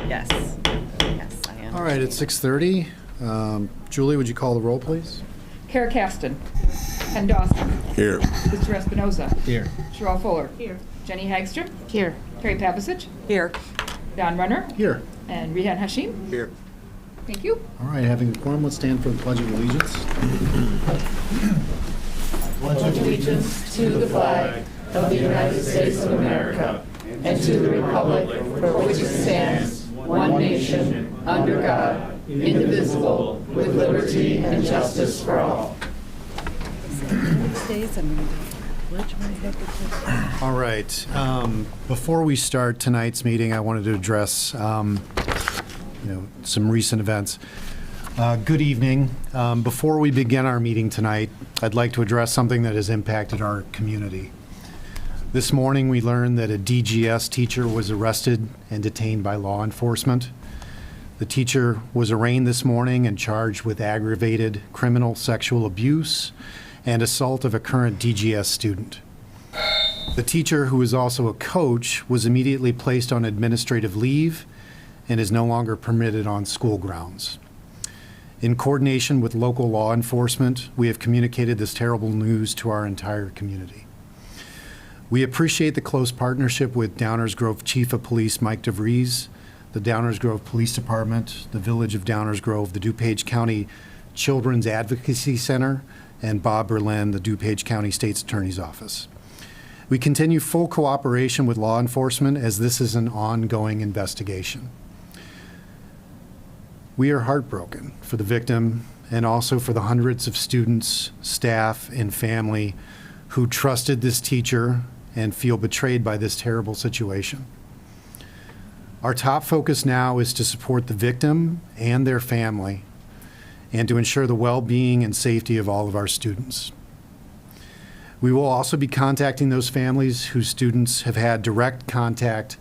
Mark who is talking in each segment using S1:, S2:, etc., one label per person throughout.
S1: Yes. Yes, I am.
S2: All right, it's 6:30. Julie, would you call the roll, please?
S3: Kara Caston. Ken Dawson.
S4: Here.
S3: Mr. Espinoza.
S2: Here.
S3: Cheryl Fuller. Here. Jenny Hagstrom.
S1: Here.
S3: Terry Pavicic.
S1: Here.
S3: Don Runner.
S2: Here.
S3: And Rehan Hashim.
S4: Here.
S3: Thank you.
S2: All right, having a quorum, let's stand for the Pledge of Allegiance.
S5: Pledge allegiance to the flag of the United States of America and to the republic for which it stands, one nation, under God, indivisible, with liberty and justice for all.
S2: All right, before we start tonight's meeting, I wanted to address some recent events. Good evening. Before we begin our meeting tonight, I'd like to address something that has impacted our community. This morning, we learned that a DGS teacher was arrested and detained by law enforcement. The teacher was arraigned this morning and charged with aggravated criminal sexual abuse and assault of a current DGS student. The teacher, who is also a coach, was immediately placed on administrative leave and is no longer permitted on school grounds. In coordination with local law enforcement, we have communicated this terrible news to our entire community. We appreciate the close partnership with Downers Grove Chief of Police Mike DeVries, the Downers Grove Police Department, the Village of Downers Grove, the DuPage County Children's Advocacy Center, and Bob Berlin, the DuPage County State's Attorney's Office. We continue full cooperation with law enforcement as this is an ongoing investigation. We are heartbroken for the victim and also for the hundreds of students, staff, and family who trusted this teacher and feel betrayed by this terrible situation. Our top focus now is to support the victim and their family and to ensure the well-being and safety of all of our students. We will also be contacting those families whose students have had direct contact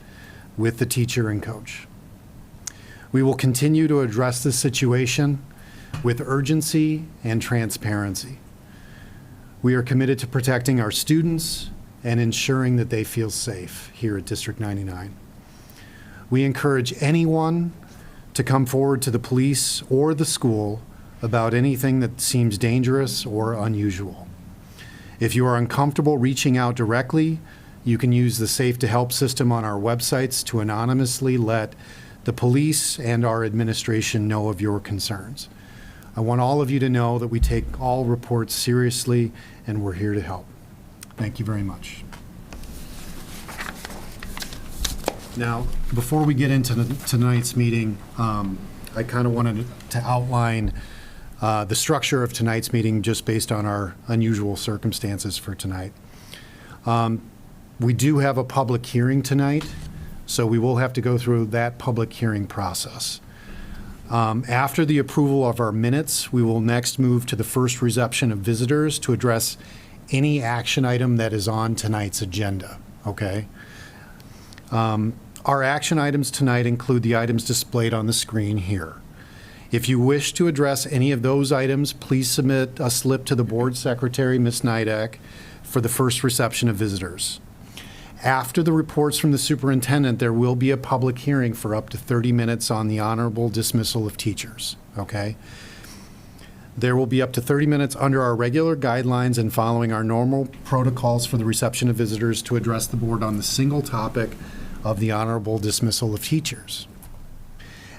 S2: with the teacher and coach. We will continue to address this situation with urgency and transparency. We are committed to protecting our students and ensuring that they feel safe here at District 99. We encourage anyone to come forward to the police or the school about anything that seems dangerous or unusual. If you are uncomfortable reaching out directly, you can use the Safe to Help system on our websites to anonymously let the police and our administration know of your concerns. I want all of you to know that we take all reports seriously and we're here to help. Thank you very much. Now, before we get into tonight's meeting, I kind of wanted to outline the structure of tonight's meeting just based on our unusual circumstances for tonight. We do have a public hearing tonight, so we will have to go through that public hearing process. After the approval of our minutes, we will next move to the first reception of visitors to address any action item that is on tonight's agenda, okay? Our action items tonight include the items displayed on the screen here. If you wish to address any of those items, please submit a slip to the board secretary, Ms. Nidak, for the first reception of visitors. After the reports from the superintendent, there will be a public hearing for up to 30 minutes on the honorable dismissal of teachers, okay? There will be up to 30 minutes under our regular guidelines and following our normal protocols for the reception of visitors to address the board on the single topic of the honorable dismissal of teachers.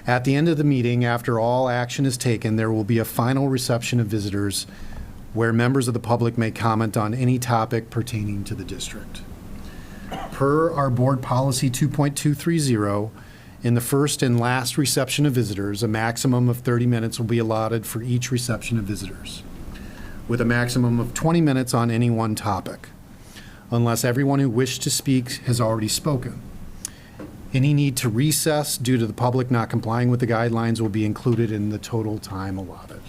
S2: At the end of the meeting, after all action is taken, there will be a final reception of visitors where members of the public may comment on any topic pertaining to the district. Per our board policy 2.230, in the first and last reception of visitors, a maximum of 30 minutes will be allotted for each reception of visitors, with a maximum of 20 minutes on any one topic, unless everyone who wished to speak has already spoken. Any need to recess due to the public not complying with the guidelines will be included in the total time allotted.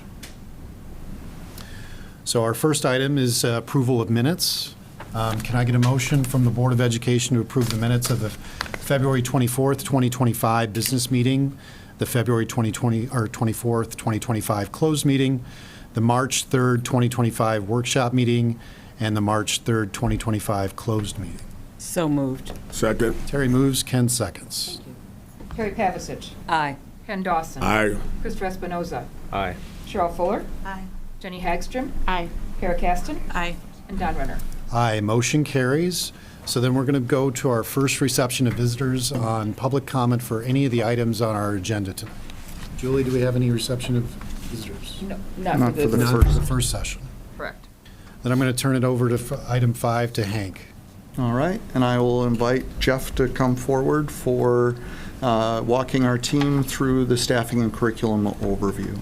S2: So our first item is approval of minutes. Can I get a motion from the Board of Education to approve the minutes of the February 24th, 2025 business meeting, the February 24th, 2025 closed meeting, the March 3rd, 2025 workshop meeting, and the March 3rd, 2025 closed meeting?
S1: So moved.
S4: Second.
S2: Terry moves, Ken seconds.
S3: Terry Pavasich,
S1: Aye.
S3: Ken Dawson.
S4: Aye.
S3: Christopher Espinoza,
S4: Aye.
S3: Cheryl Fuller,
S1: Aye.
S3: Jenny Hagstrom,
S1: Aye.
S3: Kara Caston,
S1: Aye.
S3: and Don Renner.
S2: Aye, motion carries. So then we're going to go to our first reception of visitors on public comment for any of the items on our agenda tonight. Julie, do we have any reception of visitors?
S3: No,
S5: Not
S3: not
S5: for
S3: for
S5: the
S3: the,
S2: Not for the first session.
S3: correct.
S2: Then I'm going to turn it over to item 5 to Hank.
S6: All right, and I will invite Jeff to come forward for walking our team through the staffing and curriculum overview.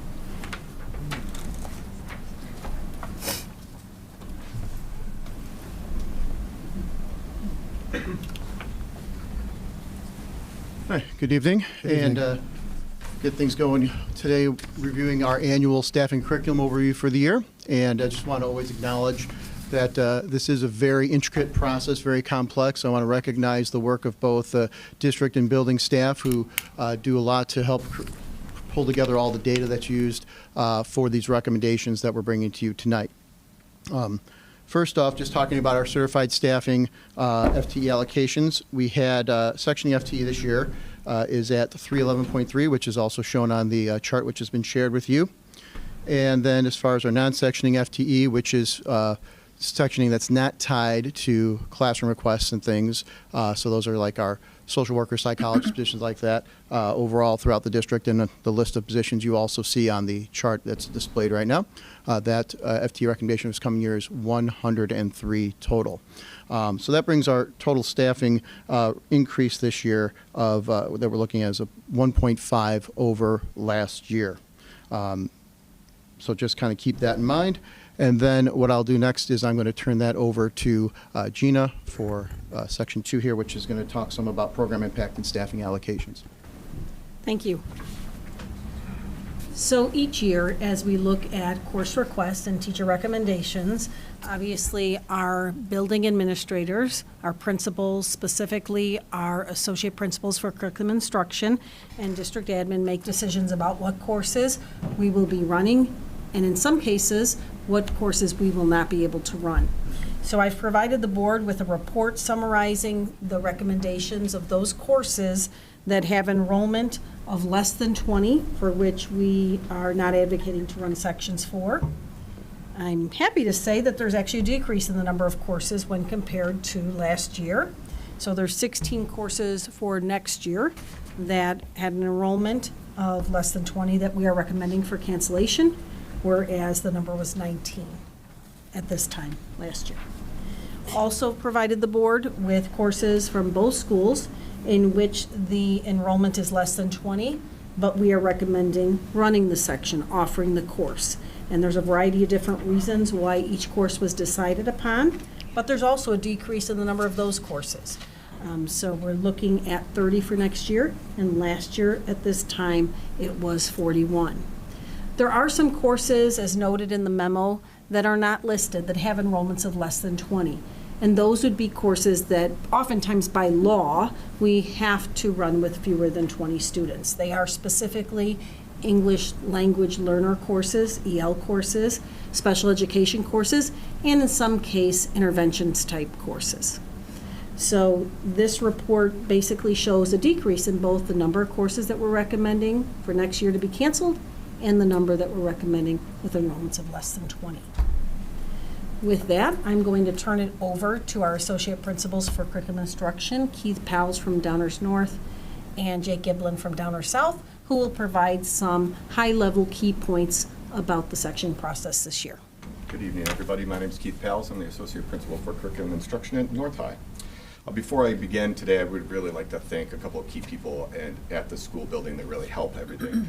S7: Hi, good evening, and get things going today, reviewing our annual staffing curriculum overview for the year. And I just want to always acknowledge that this is a very intricate process, very complex. I want to recognize the work of both district and building staff who do a lot to help pull together all the data that's used for these recommendations that we're bringing to you tonight. First off, just talking about our certified staffing FTE allocations, we had sectioning FTE this year is at 311.3, which is also shown on the chart which has been shared with you. And then as far as our non-sectioning FTE, which is sectioning that's not tied to classroom requests and things, so those are like our social worker, psychologist positions like that, overall throughout the district, and the list of positions you also see on the chart that's displayed right now. That FTE recommendation this coming year is 103 total. So that brings our total staffing increase this year of that we're looking at as a 1.5 over last year. So just kind of keep that in mind. And then what I'll do next is I'm going to turn that over to Gina for section 2 here, which is going to talk some about program impact and staffing allocations.
S8: Thank you. So each year, as we look at course requests and teacher recommendations, obviously our building administrators, our principals, specifically our associate principals for curriculum instruction, and district admin make decisions about what courses we will be running, and in some cases, what courses we will not be able to run. So I've provided the board with a report summarizing the recommendations of those courses that have enrollment of less than 20, for which we are not advocating to run sections for. I'm happy to say that there's actually a decrease in the number of courses when compared to last year. So there's 16 courses for next year that had an enrollment of less than 20 that we are recommending for cancellation, whereas the number was 19 at this time last year. Also provided the board with courses from both schools in which the enrollment is less than 20, but we are recommending running the section, offering the course. And there's a variety of different reasons why each course was decided upon, but there's also a decrease in the number of those courses. So we're looking at 30 for next year, and last year at this time it was 41. There are some courses, as noted in the memo, that are not listed that have enrollments of less than 20. And those would be courses that oftentimes by law, we have to run with fewer than 20 students. They are specifically English language learner courses, EL courses, special education courses, and in some case, interventions type courses. So this report basically shows a decrease in both the number of courses that we're recommending for next year to be canceled and the number that we're recommending with enrollments of less than 20. With that, I'm going to turn it over to our associate principals for curriculum instruction, Keith Powles from Downers North and Jake Giblin from Downers South, who will provide some high-level key points about the section process this year.
S9: Good evening, everybody. My name is Keith Powles. I'm the associate principal for curriculum instruction at North High. Before I begin today, I would really like to thank a couple of key people at the school building that really help everything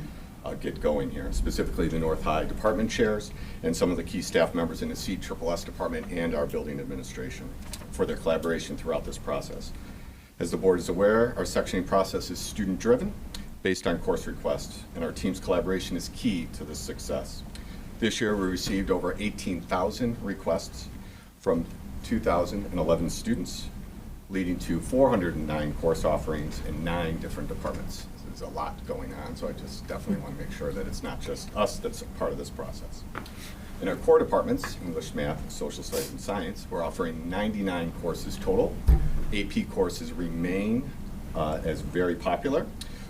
S9: get going here, specifically the North High department chairs and some of the key staff members in the CSS department and our building administration for their collaboration throughout this process. As the board is aware, our sectioning process is student-driven based on course requests, and our team's collaboration is key to this success. This year, we received over 18,000 requests from 2,011 students, leading to 409 course offerings in 9 different departments. There's a lot going on, so I just definitely want to make sure that it's not just us that's a part of this process. In our core departments, English, Math, Social Studies, and Science, we're offering 99 courses total. AP courses remain as very popular,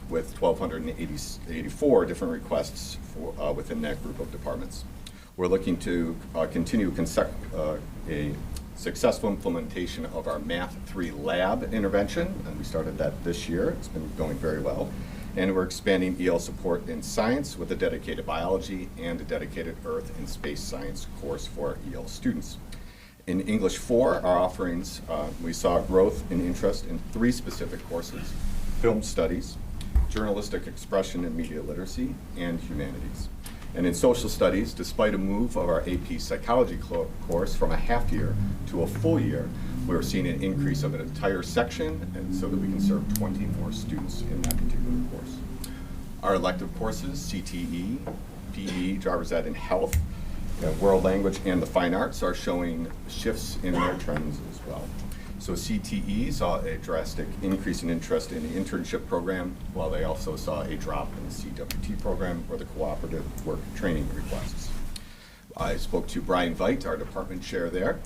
S9: with 1,284 different requests for, within that group of departments. We're looking to continue a successful implementation of our Math 3 lab intervention, and we started that this year. It's been going very well. And we're expanding EL support in science with a dedicated biology and a dedicated earth and space science course for our EL students. In English 4, our offerings, we saw growth in interest in 3 specific courses: film studies, journalistic expression and media literacy, and humanities. And in social studies, despite a move of our AP psychology course from a half year to a full year, we're seeing an increase of an entire section, and so that we can serve 20 more students in that particular course. Our elective courses, CTE, PE, driver's ed, and health, world language, and the fine arts are showing shifts in their trends as well. So CTE saw a drastic increase in interest in the internship program, while they also saw a drop in the CWT program, or the cooperative work training requests. I spoke to Brian Veit, our department chair there.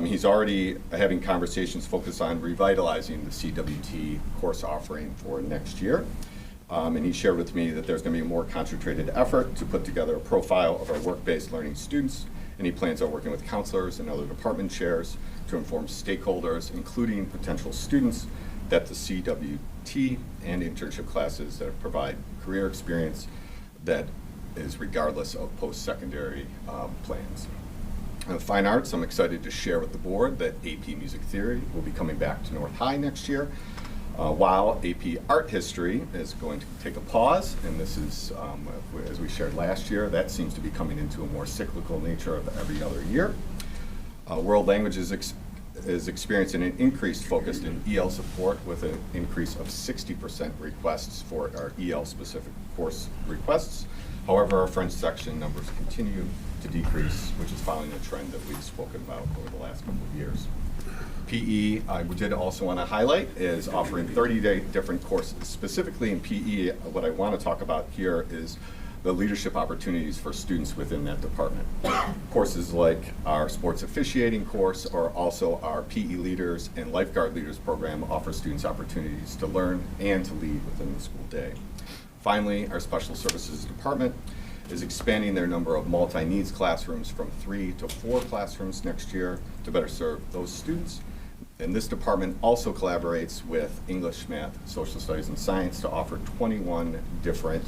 S9: He's already having conversations focused on revitalizing the CWT course offering for next year. And he shared with me that there's going to be a more concentrated effort to put together a profile of our work-based learning students, and he plans on working with counselors and other department chairs to inform stakeholders, including potential students, that the CWT and internship classes that provide career experience that is regardless of post-secondary plans. Fine arts, I'm excited to share with the board that AP Music Theory will be coming back to North High next year, while AP Art History is going to take a pause, and this is, as we shared last year, that seems to be coming into a more cyclical nature of every other year. World Languages is experiencing an increased focus in EL support, with an increase of 60% requests for our EL-specific course requests. However, our French section numbers continue to decrease, which is following a trend that we've spoken about over the last couple of years. PE, I did also want to highlight, is offering 30-day different courses. Specifically in PE, what I want to talk about here is the leadership opportunities for students within that department. Courses like our sports officiating course, or also our PE leaders and lifeguard leaders program, offer students opportunities to learn and to lead within the school day. Finally, our special services department is expanding their number of multi-needs classrooms from 3 to 4 classrooms next year to better serve those students. And this department also collaborates with English, math, social studies, and science to offer 21 different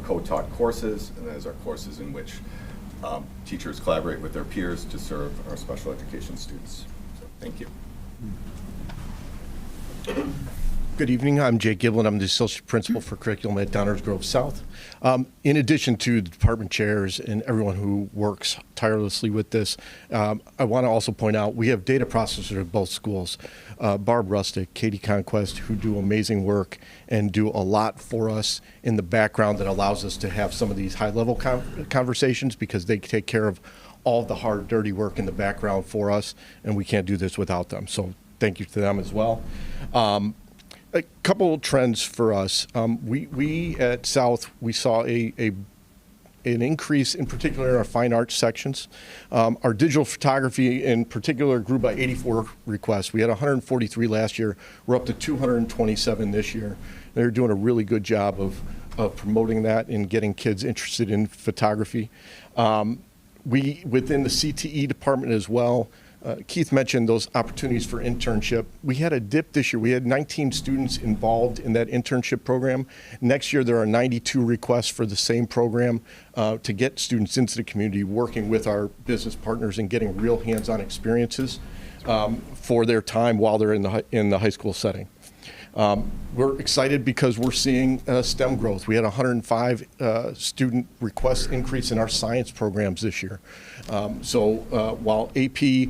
S9: co-taught courses, and those are courses in which teachers collaborate with their peers to serve our special education students. So, thank you.
S4: Good evening. I'm Jay Giblin. I'm the Associate Principal for Curriculum at Downers Grove South. In addition to the department chairs and everyone who works tirelessly with this, I want to also point out we have data processors at both schools. Barb Rustick, Katie Conquest, who do amazing work and do a lot for us in the background that allows us to have some of these high-level conversations, because they take care of all the hard, dirty work in the background for us, and we can't do this without them. So thank you to them as well. A couple of trends for us. We at South, we saw an increase in particular in our fine arts sections. Our digital photography in particular grew by 84 requests. We had 143 last year. We're up to 227 this year. They're doing a really good job of promoting that and getting kids interested in photography. We, within the CTE department as well, Keith mentioned those opportunities for internship. We had a dip this year. We had 19 students involved in that internship program. Next year, there are 92 requests for the same program to get students into the community, working with our business partners and getting real hands-on experiences for their time while they're in the high school setting. We're excited because we're seeing STEM growth. We had 105 student request increase in our science programs this year. So while AP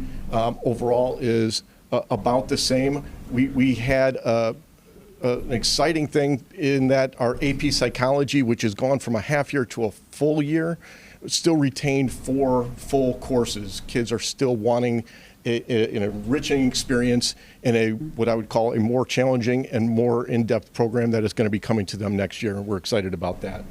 S4: overall is about the same, we had an exciting thing in that our AP psychology, which has gone from a half year to a full year, still retained 4 full courses. Kids are still wanting an enriching experience in a what I would call a more challenging and more in-depth program that is going to be coming to them next year, and we're excited about that.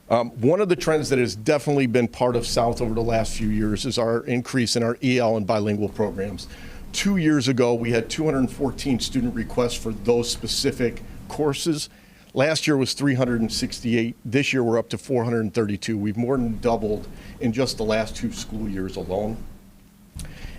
S4: One of the trends that has definitely been part of South over the last few years is our increase in our EL and bilingual programs. 2 years ago, we had 214 student requests for those specific courses. Last year was 368. This year we're up to 432. We've more than doubled in just the last 2 school years alone.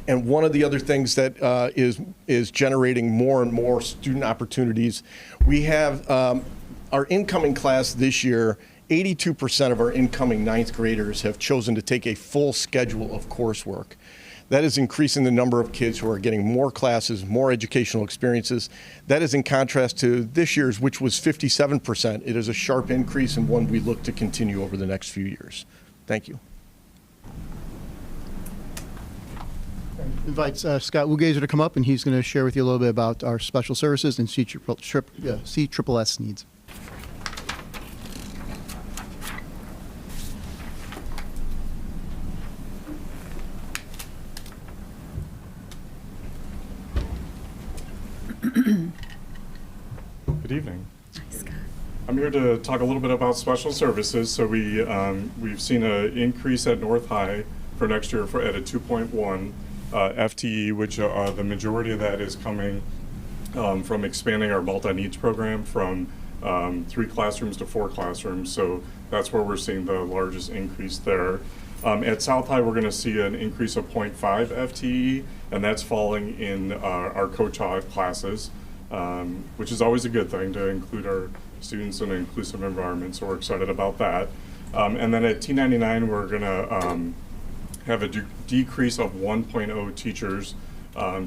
S4: And one of the other things that is generating more and more student opportunities, we have our incoming class this year, 82% of our incoming 9th graders have chosen to take a full schedule of coursework. That is increasing the number of kids who are getting more classes, more educational experiences. That is in contrast to this year's, which was 57%. It is a sharp increase and one we look to continue over the next few years. Thank you.
S7: Invite Scott Wugazer to come up, and he's going to share with you a little bit about our special services and CSSS needs.
S10: Good evening.
S1: Hi, Scott.
S10: I'm here to talk a little bit about special services. So we've seen an increase at North High for next year at a 2.1 FTE, which the majority of that is coming from expanding our multi-needs program from 3 classrooms to 4 classrooms. So that's where we're seeing the largest increase there. At South High, we're going to see an increase of 0.5 FTE, and that's falling in our co-taught classes, which is always a good thing to include our students in an inclusive environment, so we're excited about that. And then at T99, we're going to have a decrease of 1.0 teachers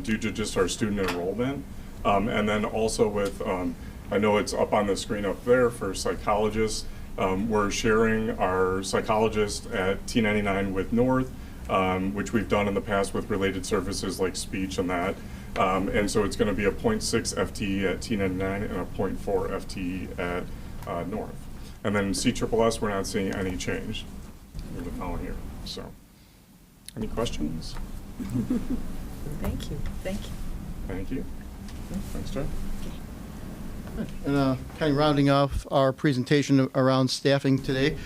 S10: due to just our student enrollment. And then also with, I know it's up on the screen up there for psychologists, we're sharing our psychologist at T99 with North, which we've done in the past with related services like speech and that. And so it's going to be a 0.6 FTE at T99 and a 0.4 FTE at North. And then CSSS, we're not seeing any change in the following year. So, any questions?
S1: Thank you. Thank you.
S10: Thank you. Thanks, Jeff.
S7: And kind of rounding off our presentation around staffing today,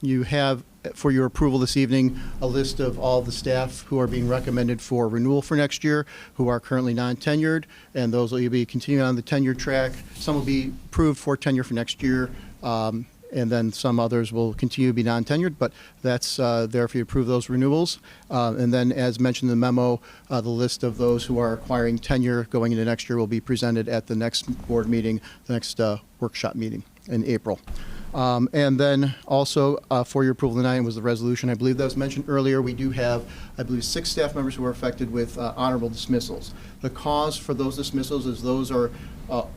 S7: you have for your approval this evening a list of all the staff who are being recommended for renewal for next year, who are currently non-tenured, and those will be continuing on the tenure track. Some will be approved for tenure for next year, and then some others will continue to be non-tenured, but that's there for you to approve those renewals. And then, as mentioned in the memo, the list of those who are acquiring tenure going into next year will be presented at the next board meeting, the next workshop meeting in April. And then also for your approval tonight was the resolution. I believe that was mentioned earlier. We do have, I believe, 6 staff members who are affected with honorable dismissals. The cause for those dismissals is those are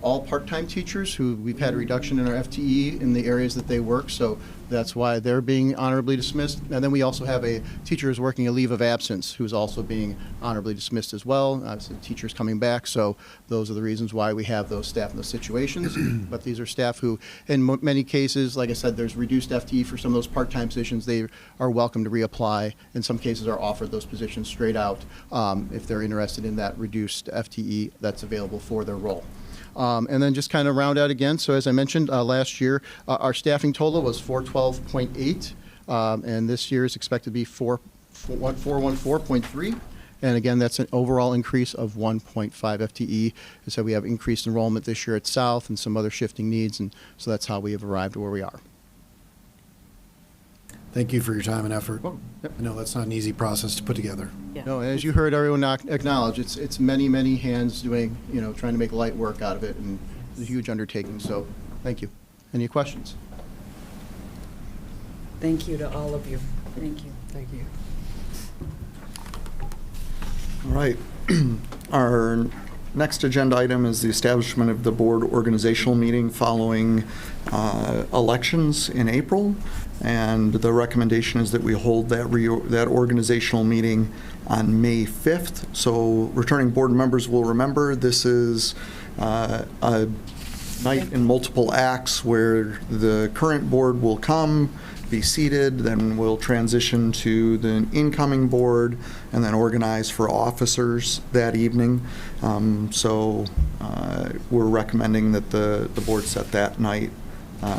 S7: all part-time teachers who we've had a reduction in our FTE in the areas that they work, so that's why they're being honorably dismissed. And then we also have a teacher who's working a leave of absence who's also being honorably dismissed as well. Obviously, the teacher's coming back, so those are the reasons why we have those staff in those situations. But these are staff who, in many cases, like I said, there's reduced FTE for some of those part-time positions. They are welcome to reapply. In some cases, are offered those positions straight out if they're interested in that reduced FTE that's available for their role. And then just kind of round out again. So as I mentioned, last year, our staffing total was 412.8, and this year is expected to be 414.3. And again, that's an overall increase of 1.5 FTE. And so we have increased enrollment this year at South and some other shifting needs, and so that's how we have arrived where we are.
S2: Thank you for your time and effort.
S7: Well, yep.
S2: I know that's not an easy process to put together.
S1: Yeah.
S7: No, as you heard everyone acknowledge, it's many, many hands doing, trying to make light work out of it, and it's a huge undertaking, so thank you. Any questions?
S1: Thank you to all of you. Thank you. Thank you.
S6: All right. Our next agenda item is the establishment of the board organizational meeting following elections in April. And the recommendation is that we hold that organizational meeting on May 5th. So returning board members will remember this is a night in multiple acts where the current board will come, be seated, then we'll transition to the incoming board and then organize for officers that evening. So we're recommending that the board set that night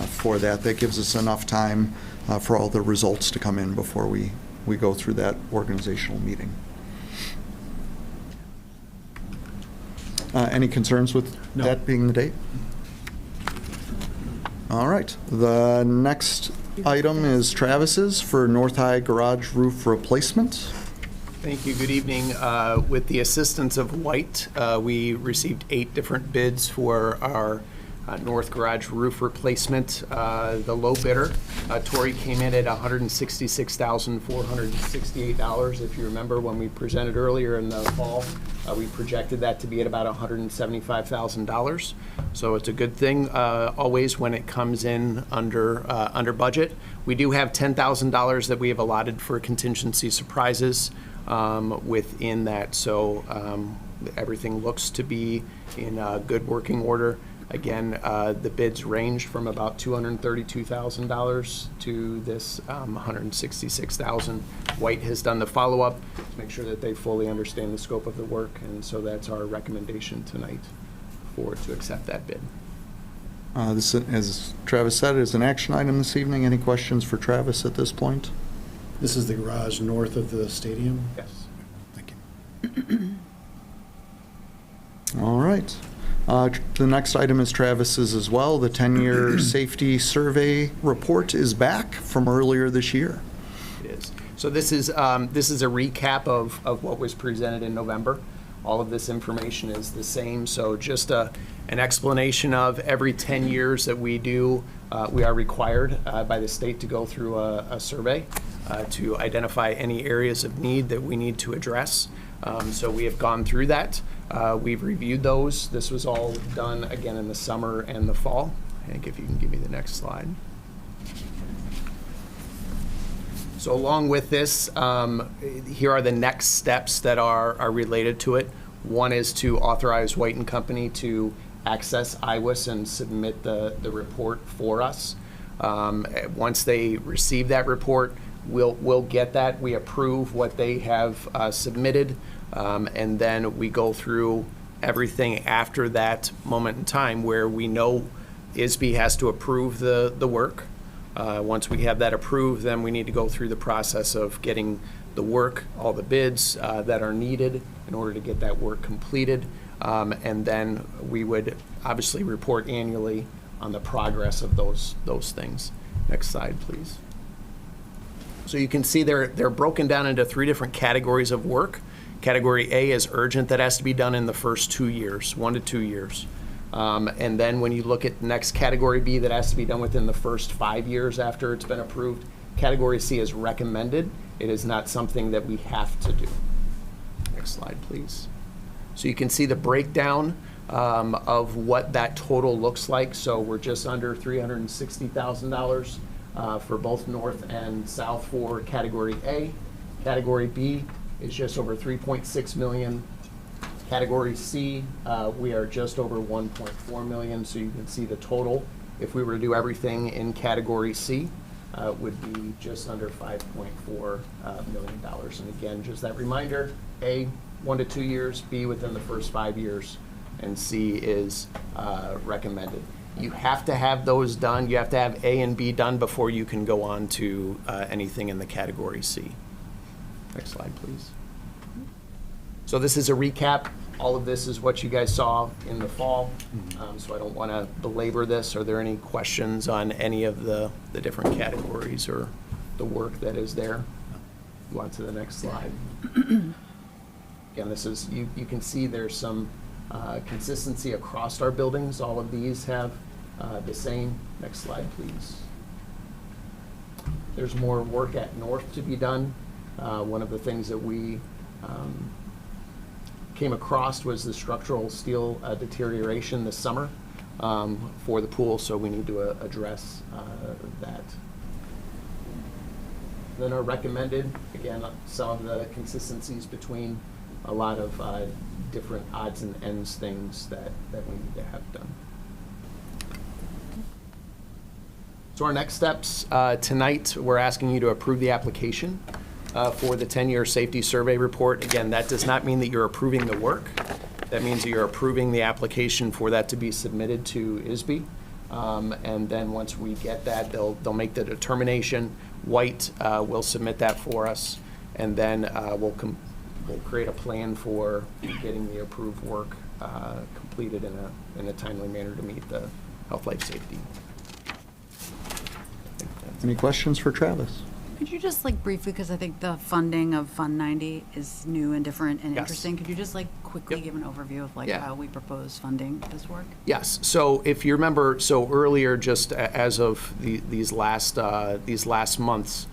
S6: for that. That gives us enough time for all the results to come in before we go through that organizational meeting. Any concerns with that being the date? All right. The next item is Travis's for North High garage roof replacement.
S11: Thank you. Good evening. With the assistance of White, we received 8 different bids for our north garage roof replacement. The low bidder, Tori, came in at $166,468. If you remember when we presented earlier in the fall, we projected that to be at about $175,000. So it's a good thing always when it comes in under budget. We do have $10,000 that we have allotted for contingency surprises within that. So everything looks to be in good working order. Again, the bids ranged from about $232,000 to this $166,000. White has done the follow-up to make sure that they fully understand the scope of the work, and so that's our recommendation tonight to accept that bid.
S6: This, as Travis said, is an action item this evening. Any questions for Travis at this point?
S2: This is the garage north of the stadium?
S11: Yes.
S2: Thank you.
S6: All right. The next item is Travis's as well. The 10-year safety survey report is back from earlier this year.
S11: It is. So this is a recap of what was presented in November. All of this information is the same, so just an explanation of every 10 years that we do, we are required by the state to go through a survey to identify any areas of need that we need to address. So we have gone through that. We've reviewed those. This was all done again in the summer and the fall. I think if you can give me the next slide. So along with this, here are the next steps that are related to it. One is to authorize White and Company to access IWIS and submit the report for us. Once they receive that report, we'll get that. We approve what they have submitted, and then we go through everything after that moment in time where we know ISB has to approve the work. Once we have that approved, then we need to go through the process of getting the work, all the bids that are needed in order to get that work completed. And then we would obviously report annually on the progress of those things. Next slide, please. So you can see they're broken down into 3 different categories of work. Category A is urgent, that has to be done in the first 2 years, 1 to 2 years. And then when you look at the next category B, that has to be done within the first 5 years after it's been approved. Category C is recommended. It is not something that we have to do. Next slide, please. So you can see the breakdown of what that total looks like. So we're just under $360,000 for both north and south for category A. Category B is just over 3.6 million. Category C, we are just over 1.4 million, so you can see the total, if we were to do everything in category C, would be just under $5.4 million. And again, just that reminder, A, 1 to 2 years, B, within the first 5 years, and C is recommended. You have to have those done. You have to have A and B done before you can go on to anything in the category C. Next slide, please. So this is a recap. All of this is what you guys saw in the fall, so I don't want to belabor this. Are there any questions on any of the different categories or the work that is there? Go on to the next slide. Again, this is, you can see there's some consistency across our buildings. All of these have the same. Next slide, please. There's more work at North to be done. One of the things that we came across was the structural steel deterioration this summer for the pool, so we need to address that. Then our recommended, again, some of the consistencies between a lot of different odds and ends things that we need to have done. So our next steps, tonight we're asking you to approve the application for the 10-year safety survey report. Again, that does not mean that you're approving the work. That means that you're approving the application for that to be submitted to ISB. And then once we get that, they'll make the determination. White will submit that for us, and then we'll create a plan for getting the approved work completed in a timely manner to meet the health, life, safety
S6: Any questions for Travis?
S12: Could you just briefly, because I think the funding of Fund 90 is new and different and
S11: Yes.
S12: interesting, could you just quickly
S11: Yep.
S12: give an overview of
S11: Yeah.
S12: how we propose funding this work?
S11: Yes. So if you remember, so earlier, just as of these last months,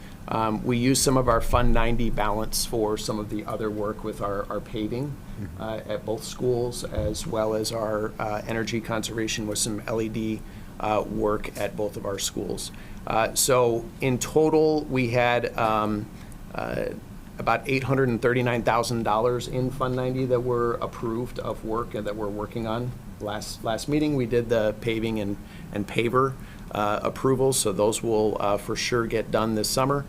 S11: we used some of our Fund 90 balance for some of the other work with our paving at both schools, as well as our energy conservation with some LED work at both of our schools. So in total, we had about $839,000 in Fund 90 that were approved of work and that we're working on. Last meeting, we did the paving and paver approvals, so those will for sure get done this summer.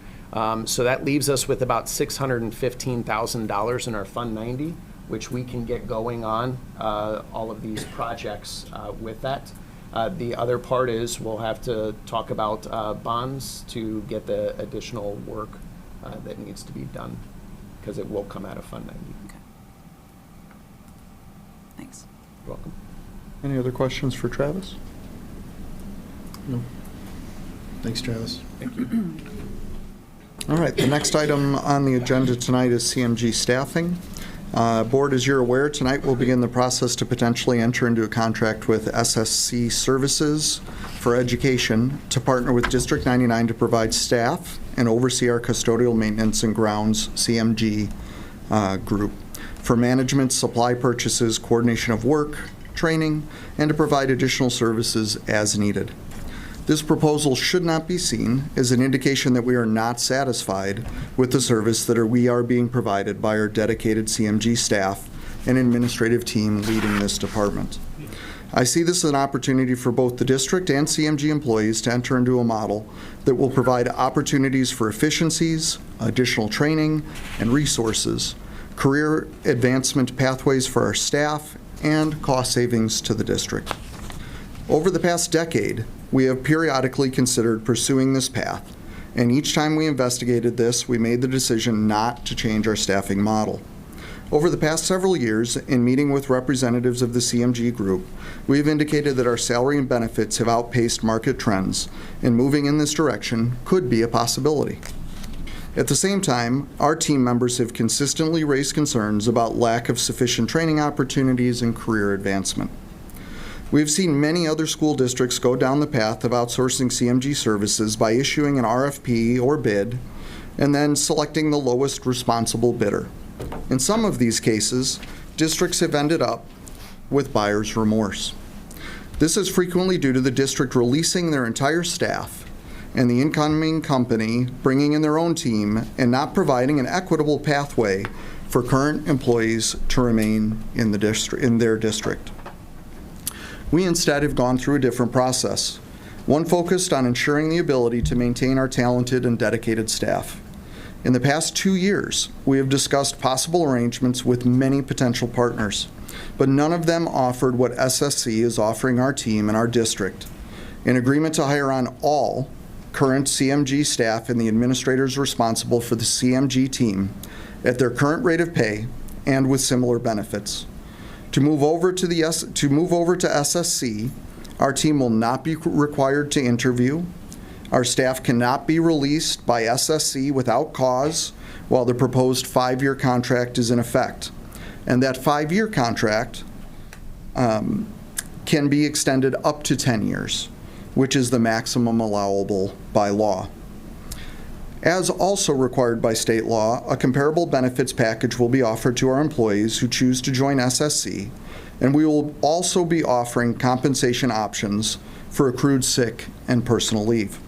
S11: So that leaves us with about $615,000 in our Fund 90, which we can get going on all of these projects with that. The other part is we'll have to talk about bonds to get the additional work that needs to be done, because it will come out of Fund 90.
S12: Okay. Thanks.
S11: You're welcome.
S6: Any other questions for Travis?
S7: No. Thanks, Travis.
S11: Thank you.
S6: All right, the next item on the agenda tonight is CMG staffing. Board, as you're aware, tonight we'll begin the process to potentially enter into a contract with SSC Services for Education to partner with District 99 to provide staff and oversee our custodial maintenance and grounds CMG group for management, supply purchases, coordination of work, training, and to provide additional services as needed. This proposal should not be seen as an indication that we are not satisfied with the service that we are being provided by our dedicated CMG staff and administrative team leading this department. I see this as an opportunity for both the district and CMG employees to enter into a model that will provide opportunities for efficiencies, additional training and resources, career advancement pathways for our staff, and cost savings to the district. Over the past decade, we have periodically considered pursuing this path, and each time we investigated this, we made the decision not to change our staffing model. Over the past several years, in meeting with representatives of the CMG group, we have indicated that our salary and benefits have outpaced market trends, and moving in this direction could be a possibility. At the same time, our team members have consistently raised concerns about lack of sufficient training opportunities and career advancement. We have seen many other school districts go down the path of outsourcing CMG services by issuing an RFP or bid and then selecting the lowest responsible bidder. In some of these cases, districts have ended up with buyer's remorse. This is frequently due to the district releasing their entire staff and the incoming company bringing in their own team and not providing an equitable pathway for current employees to remain in their district. We instead have gone through a different process, one focused on ensuring the ability to maintain our talented and dedicated staff. In the past 2 years, we have discussed possible arrangements with many potential partners, but none of them offered what SSC is offering our team and our district: an agreement to hire on all current CMG staff and the administrators responsible for the CMG team at their current rate of pay and with similar benefits. To move over to SSC, our team will not be required to interview. Our staff cannot be released by SSC without cause while the proposed 5-year contract is in effect. And that 5-year contract can be extended up to 10 years, which is the maximum allowable by law. As also required by state law, a comparable benefits package will be offered to our employees who choose to join SSC, and we will also be offering compensation options for accrued sick and personal leave.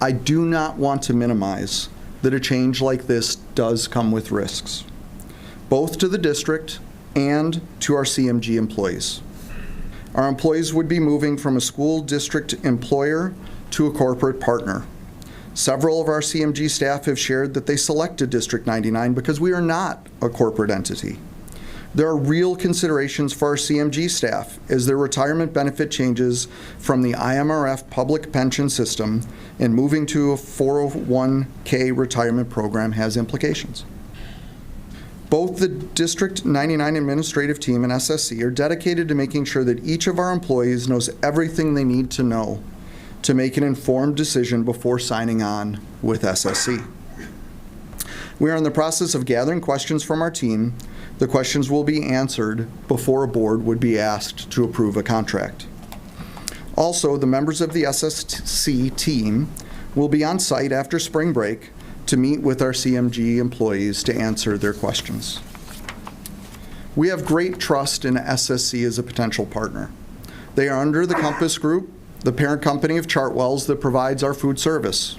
S6: I do not want to minimize that a change like this does come with risks, both to the district and to our CMG employees. Our employees would be moving from a school district employer to a corporate partner. Several of our CMG staff have shared that they selected District 99 because we are not a corporate entity. There are real considerations for our CMG staff as their retirement benefit changes from the IMRF public pension system and moving to a 401k retirement program has implications. Both the District 99 administrative team and SSC are dedicated to making sure that each of our employees knows everything they need to know to make an informed decision before signing on with SSC. We are in the process of gathering questions from our team. The questions will be answered before a board would be asked to approve a contract. Also, the members of the SSC team will be on site after spring break to meet with our CMG employees to answer their questions. We have great trust in SSC as a potential partner. They are under the Compass Group, the parent company of Chartwell's that provides our food service.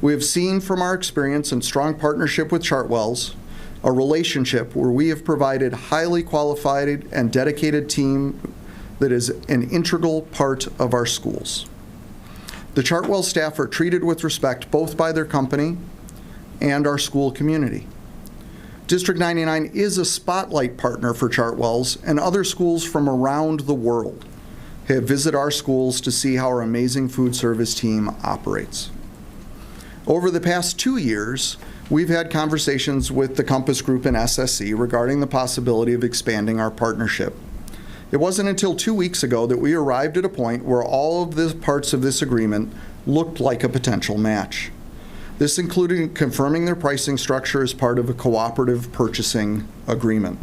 S6: We have seen from our experience and strong partnership with Chartwell's a relationship where we have provided highly qualified and dedicated team that is an integral part of our schools. The Chartwell staff are treated with respect both by their company and our school community. District 99 is a spotlight partner for Chartwell's, and other schools from around the world have visited our schools to see how our amazing food service team operates. Over the past 2 years, we've had conversations with the Compass Group and SSC regarding the possibility of expanding our partnership. It wasn't until 2 weeks ago that we arrived at a point where all of the parts of this agreement looked like a potential match. This included confirming their pricing structure as part of a cooperative purchasing agreement.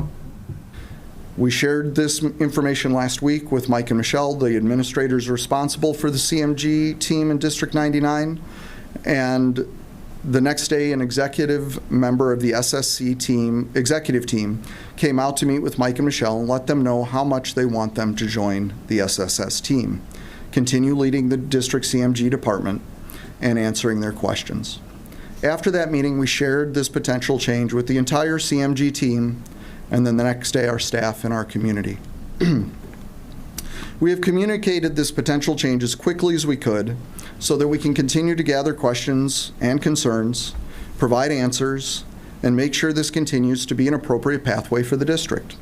S6: We shared this information last week with Mike and Michelle, the administrators responsible for the CMG team in District 99, and the next day, an executive member of the SSC team, executive team, came out to meet with Mike and Michelle and let them know how much they want them to join the SSS team, continue leading the district CMG department, and answering their questions. After that meeting, we shared this potential change with the entire CMG team, and then the next day, our staff and our community. We have communicated this potential change as quickly as we could so that we can continue to gather questions and concerns, provide answers, and make sure this continues to be an appropriate pathway for the district.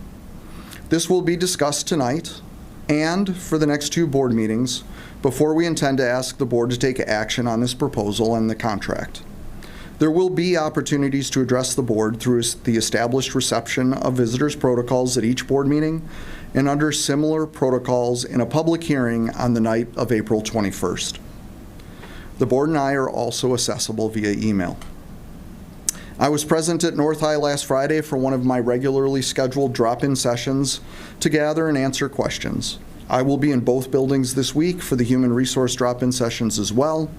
S6: This will be discussed tonight and for the next 2 board meetings before we intend to ask the board to take action on this proposal and the contract. There will be opportunities to address the board through the established reception of visitors protocols at each board meeting and under similar protocols in a public hearing on the night of April 21st. The board and I are also accessible via email. I was present at North High last Friday for one of my regularly scheduled drop-in sessions to gather and answer questions. I will be in both buildings this week for the human resource drop-in sessions as well.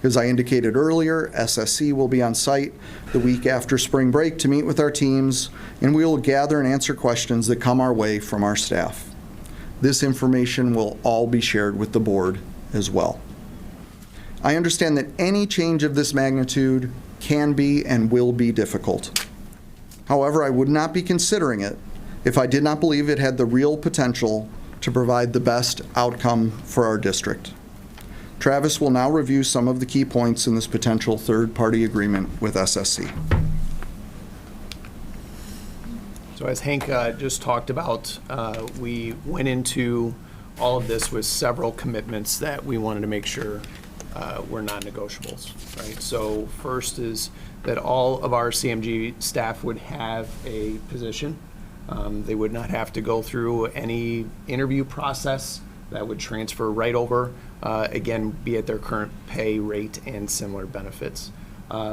S6: As I indicated earlier, SSC will be on site the week after spring break to meet with our teams, and we will gather and answer questions that come our way from our staff. This information will all be shared with the board as well. I understand that any change of this magnitude can be and will be difficult. However, I would not be considering it if I did not believe it had the real potential to provide the best outcome for our district. Travis will now review some of the key points in this potential third-party agreement with SSC.
S11: So as Hank just talked about, we went into all of this with several commitments that we wanted to make sure were non-negotiables, right? So first is that all of our CMG staff would have a position. They would not have to go through any interview process. That would transfer right over, again, be at their current pay rate and similar benefits.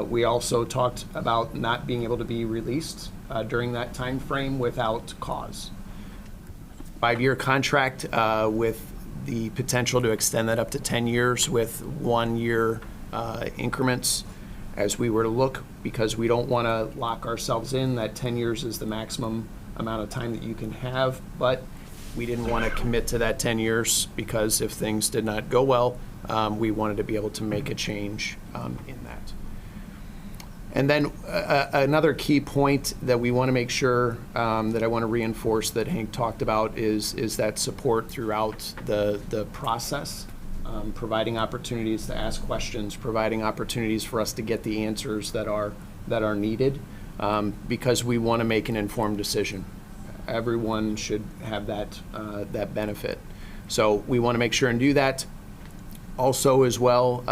S11: We also talked about not being able to be released during that time frame without cause. 5-year contract with the potential to extend that up to 10 years with 1-year increments. As we were to look, because we don't want to lock ourselves in, that 10 years is the maximum amount of time that you can have, but we didn't want to commit to that 10 years because if things did not go well, we wanted to be able to make a change in that. And then another key point that we want to make sure that I want to reinforce that Hank talked about is that support throughout the process, providing opportunities to ask questions, providing opportunities for us to get the answers that are needed, because we want to make an informed decision. Everyone should have that benefit. So we want to make sure and do that. Also as well,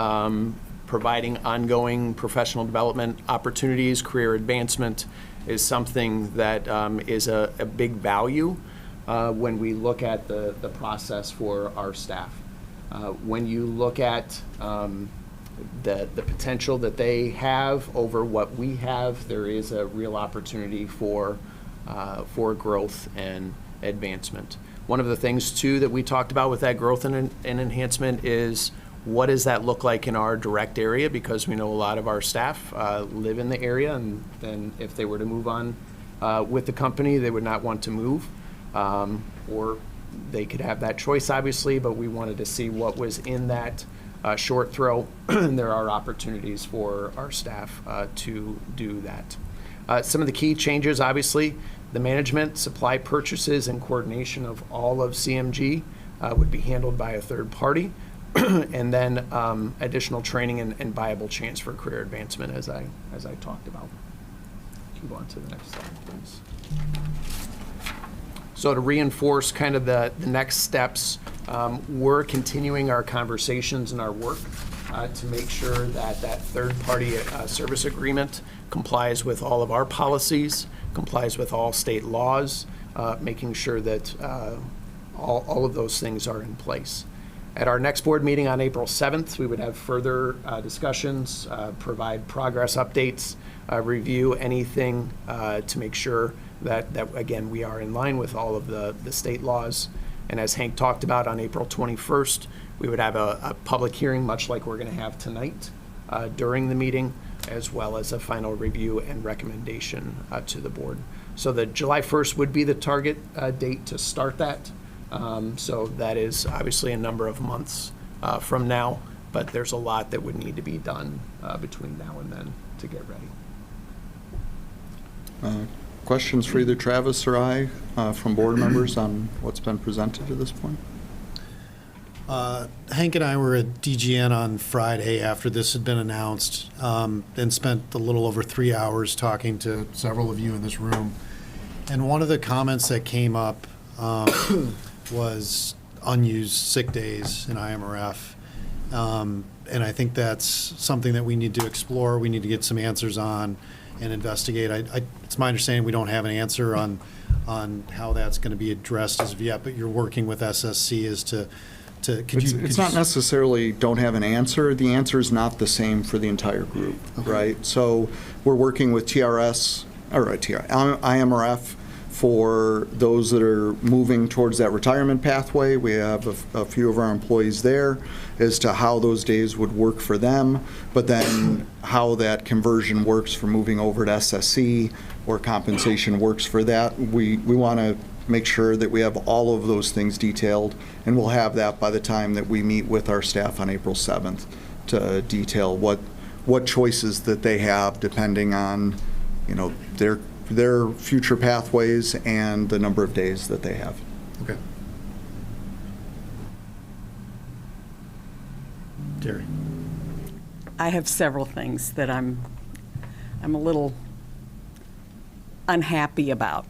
S11: providing ongoing professional development opportunities, career advancement is something that is a big value when we look at the process for our staff. When you look at the potential that they have over what we have, there is a real opportunity for growth and advancement. One of the things, too, that we talked about with that growth and enhancement is what does that look like in our direct area, because we know a lot of our staff live in the area, and then if they were to move on with the company, they would not want to move, or they could have that choice, obviously, but we wanted to see what was in that short throw. There are opportunities for our staff to do that. Some of the key changes, obviously, the management, supply purchases, and coordination of all of CMG would be handled by a third party. And then additional training and viable chance for career advancement, as I talked about. You can go on to the next slide, please. So to reinforce kind of the next steps, we're continuing our conversations and our work to make sure that that third-party service agreement complies with all of our policies, complies with all state laws, making sure that all of those things are in place. At our next board meeting on April 7th, we would have further discussions, provide progress updates, review anything to make sure that, again, we are in line with all of the state laws. And as Hank talked about, on April 21st, we would have a public hearing, much like we're going to have tonight, during the meeting, as well as a final review and recommendation to the board. So the July 1st would be the target date to start that. So that is obviously a number of months from now, but there's a lot that would need to be done between now and then to get ready.
S6: Questions for either Travis or I from board members on what's been presented to this point?
S2: Hank and I were at DGN on Friday after this had been announced, and spent a little over 3 hours talking to several of you in this room. And one of the comments that came up was unused sick days in IMRF. And I think that's something that we need to explore, we need to get some answers on and investigate. It's my understanding we don't have an answer on how that's going to be addressed as of yet, but you're working with SSC as to
S6: It's not necessarily don't have an answer. The answer is not the same for the entire group,
S2: Okay.
S6: right? So we're working with IMRF for those that are moving towards that retirement pathway. We have a few of our employees there as to how those days would work for them, but then how that conversion works for moving over to SSC or compensation works for that. We want to make sure that we have all of those things detailed, and we'll have that by the time that we meet with our staff on April 7th to detail what choices that they have depending on, you know, their future pathways and the number of days that they have.
S2: Okay. Terry.
S13: I have several things that I'm a little unhappy about.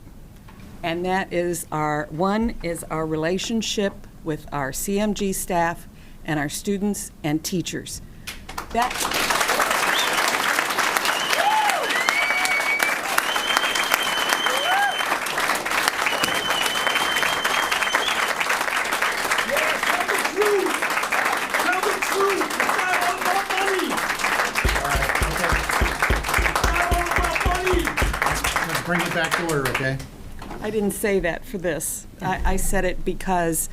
S13: And that is one is our relationship with our CMG staff and our students and teachers.
S2: Let's bring it back to order, okay?
S13: I didn't say that for this. I said it because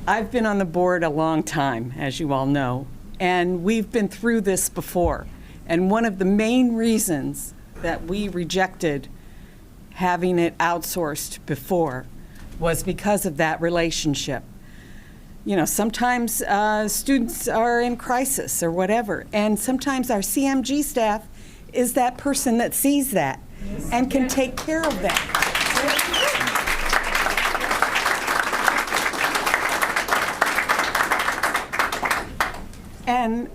S13: I've been on the board a long time, as you all know, and we've been through this before. And one of the main reasons that we rejected having it outsourced before was because of that relationship. You know, sometimes students are in crisis or whatever, and sometimes our CMG staff is that person that sees that and can take care of that. And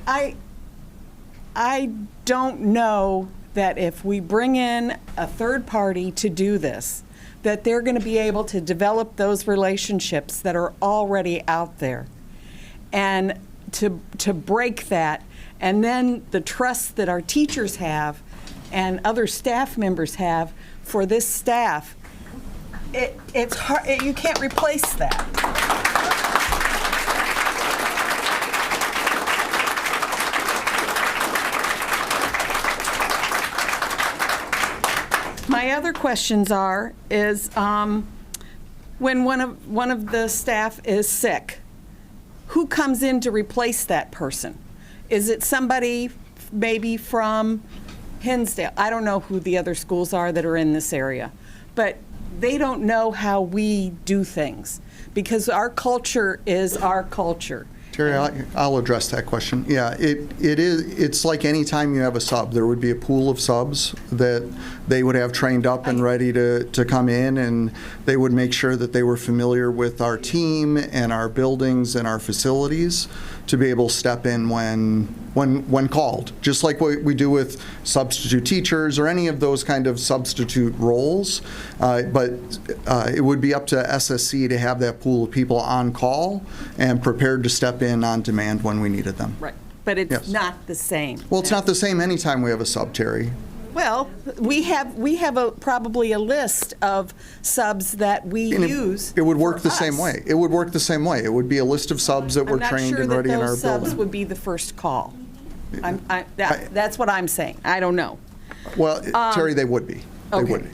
S13: I don't know that if we bring in a third party to do this, that they're going to be able to develop those relationships that are already out there. And to break that, and then the trust that our teachers have and other staff members have for this staff, it's hard, you can't replace that. other questions is when one of the staff is sick, who comes in to replace that person? Is it somebody maybe from Hinsdale? I don't know who the other schools are that are in this area, but they don't know how we do things because our culture is our culture.
S6: Terry, I'll address that question. Yeah, it's like any time you have a sub, there would be a pool of subs that they would have trained up and ready to come in, and they would make sure that they were familiar with our team and our buildings and our facilities to be able to step in when called, just like what we do with substitute teachers or any of those kind of substitute roles. But it would be up to SSC to have that pool of people on call and prepared to step in on demand when we needed them.
S13: Right, but it's
S6: Yes.
S13: not the same.
S6: Well, it's not the same anytime we have a sub, Terry.
S13: Well, we have probably a list of subs that we
S6: And
S13: use.
S6: It would work
S13: for
S6: the same
S13: us.
S6: way. It would work the same way. It would be a list of subs that were trained and ready in our
S13: I'm not sure that those subs
S6: building.
S13: would be the first call. That's what I'm saying. I don't know.
S6: Well, Terry, they would be. They
S13: okay.
S6: would be.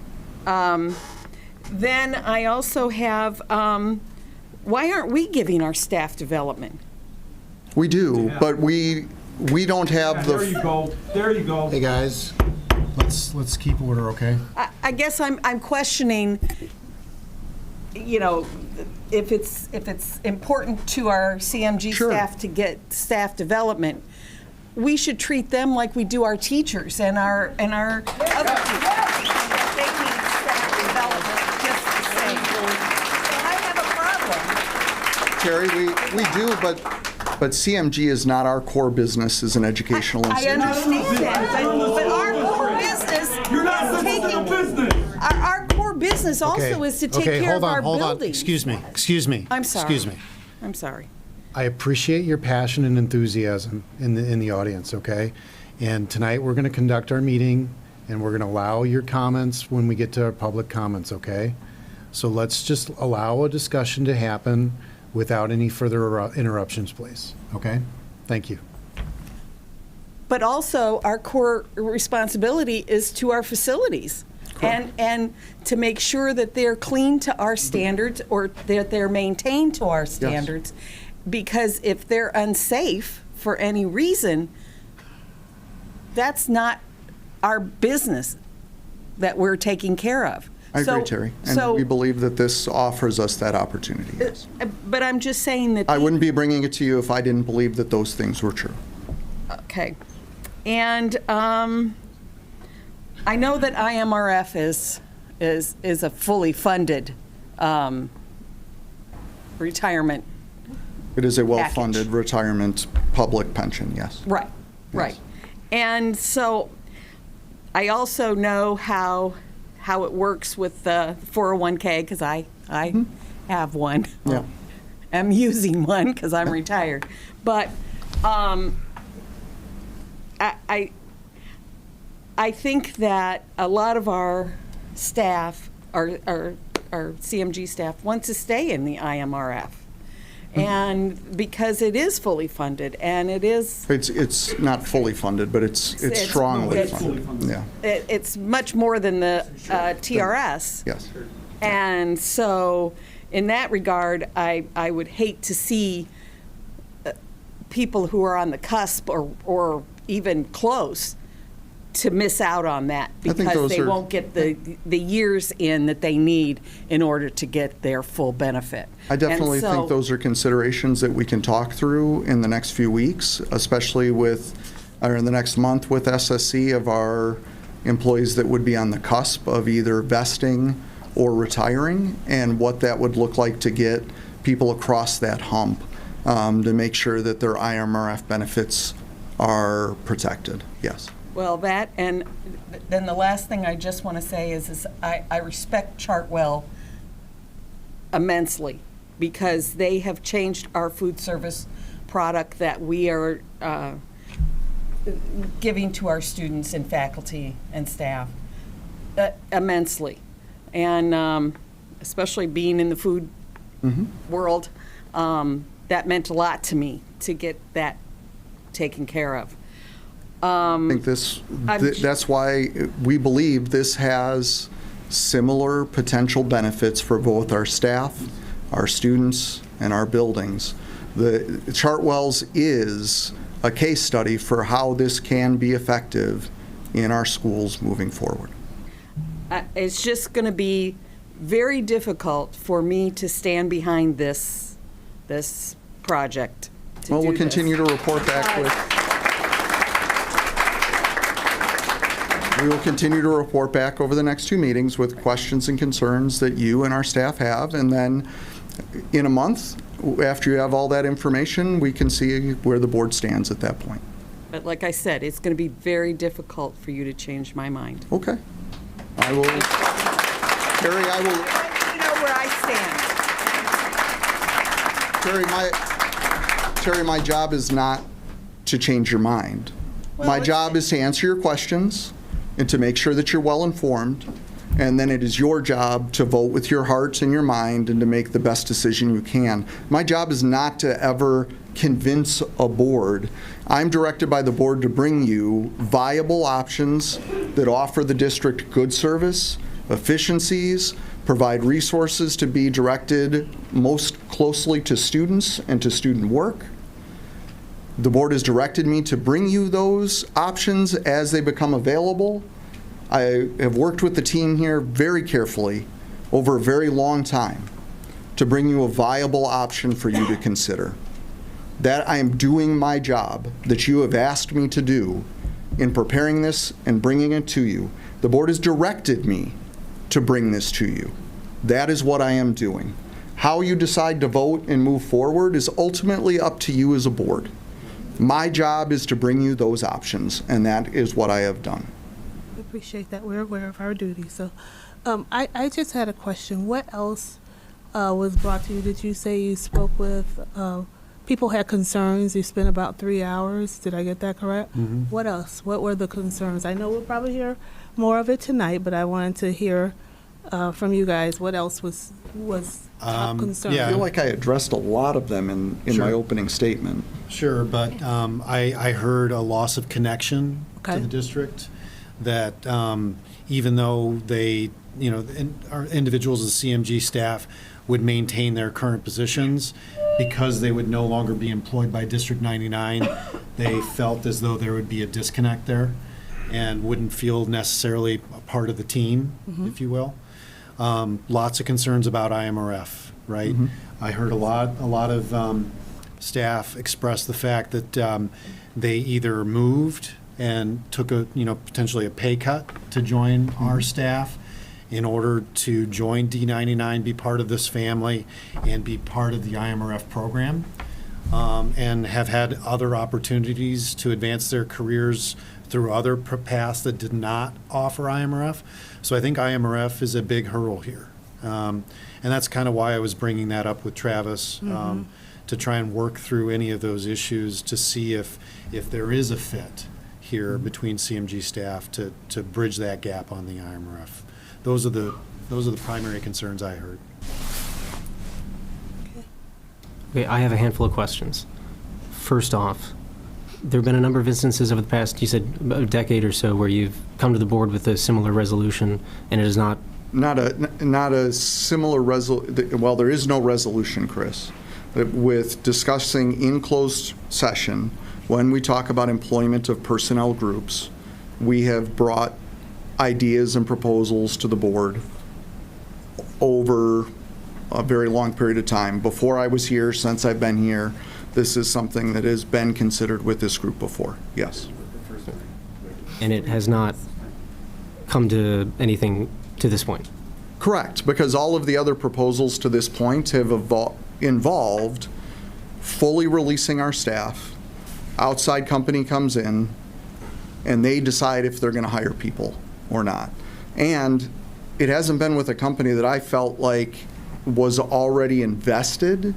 S13: Then I also have, why aren't we giving our staff development?
S6: We do, but we don't have the.
S14: There you go. There you go.
S2: Hey, guys, let's keep order, okay?
S13: I guess I'm questioning, you know, if it's important to our CMG
S6: Sure.
S13: staff to get staff development, we should treat them like we do our teachers and our other teachers. They need staff development just the same. So I have a problem.
S6: Terry, we do, but CMG is not our core business as an educational
S13: I
S6: institution.
S13: understand that, but our core business
S14: You're not
S13: is
S14: listening to
S13: taking,
S14: business.
S13: our core business also is to take care of our
S2: hold on.
S13: buildings.
S2: Excuse me.
S13: I'm sorry.
S2: Excuse me.
S13: I'm sorry.
S2: I appreciate your passion and enthusiasm in the audience, okay? And tonight, we're going to conduct our meeting, and we're going to allow your comments when we get to our public comments, okay? So let's just allow a discussion to happen without any further interruptions, please, okay? Thank you.
S13: But also, our core responsibility is to our facilities. And to make sure that they're clean to our standards or that they're maintained to our standards. Because if they're unsafe for any reason, that's not our business that we're taking care of.
S6: I agree, Terry. And we believe that this offers us that opportunity, yes.
S13: But I'm just saying that.
S6: I wouldn't be bringing it to you if I didn't believe that those things were true.
S13: Okay. And I know that IMRF is a fully funded retirement.
S6: It is a well-funded retirement public pension, yes.
S13: Right, right. And so I also know how it works with the 401k because I have one.
S6: Yeah.
S13: I'm using one because I'm retired. But I think that a lot of our staff, our CMG staff, wants to stay in the IMRF. And because it is fully funded, and it is...
S6: It's not fully funded, but it's strongly funded. Yeah.
S13: It's much more than the TRS.
S6: Yes.
S13: And so, in that regard, I would hate to see people who are on the cusp or even close to miss out on that because they won't get the years in that they need in order to get their full benefit.
S6: I definitely think those are considerations that we can talk through in the next few weeks, especially in the next month with SSC of our employees that would be on the cusp of either vesting or retiring, and what that would look like to get people across that hump to make sure that their IMRF benefits are protected. Yes.
S13: Well, that, and then the last thing I just want to say is I respect Chartwell immensely because they have changed our food service product that we are giving to our students and faculty and staff immensely. And especially being in the food world, that meant a lot to me to get that taken care of.
S6: I think that's why we believe this has similar potential benefits for both our staff, our students, and our buildings. The Chartwell's is a case study for how this can be effective in our schools moving forward.
S13: It's just going to be very difficult for me to stand behind this project.
S6: Well, we'll continue to report back with. We will continue to report back over the next 2 meetings with questions and concerns that you and our staff have, and then in a month, after you have all that information, we can see where the board stands at that point.
S13: But like I said, it's going to be very difficult for you to change my mind.
S6: Okay. I will, Terry, I will.
S13: You know where I stand.
S6: Terry, my job is not to change your mind. My job is to answer your questions and to make sure that you're well informed, and then it is your job to vote with your heart and your mind and to make the best decision you can. My job is not to ever convince a board. I'm directed by the board to bring you viable options that offer the district good service, efficiencies, provide resources to be directed most closely to students and to student work. The board has directed me to bring you those options as they become available. I have worked with the team here very carefully over a very long time to bring you a viable option for you to consider. That I am doing my job that you have asked me to do in preparing this and bringing it to you. The board has directed me to bring this to you. That is what I am doing. How you decide to vote and move forward is ultimately up to you as a board. My job is to bring you those options, and that is what I have done.
S14: I appreciate that. We're aware of our duty. So I just had a question. What else was brought to you? Did you say you spoke with people had concerns? You spent about 3 hours. Did I get that correct?
S2: Mm-hmm.
S14: What else? What were the concerns? I know we'll probably hear more of it tonight, but I wanted to hear from you guys what else was top concern.
S6: I feel like I addressed a lot of them in
S2: Sure.
S6: my opening statement.
S2: Sure, but I heard a loss of connection
S14: Okay.
S2: to the district, that even though they, our individuals as CMG staff would maintain their current positions, because they would no longer be employed by District 99, they felt as though there would be a disconnect there and wouldn't feel necessarily a part of the team, if you will. Lots of concerns about IMRF, right? I heard a lot of staff express the fact that they either moved and took potentially a pay cut to join our staff in order to join D99, be part of this family, and be part of the IMRF program, and have had other opportunities to advance their careers through other paths that did not offer IMRF. So I think IMRF is a big hurdle here. And that's kind of why I was bringing that up with Travis, to try and work through any of those issues to see if there is a fit here between CMG staff to bridge that gap on the IMRF. Those are the primary concerns I heard.
S15: Okay, I have a handful of questions. First off, there have been a number of instances over the past, you said, about a decade or so, where you've come to the board with a similar resolution, and it is not...
S6: Not a similar resolution. Well, there is no resolution, Chris. With discussing in closed session, when we talk about employment of personnel groups, we have brought ideas and proposals to the board over a very long period of time. Before I was here, since I've been here, this is something that has been considered with this group before, yes.
S15: And it has not come to anything to this point?
S6: Correct, because all of the other proposals to this point have involved fully releasing our staff. Outside company comes in, and they decide if they're going to hire people or not. And it hasn't been with a company that I felt like was already invested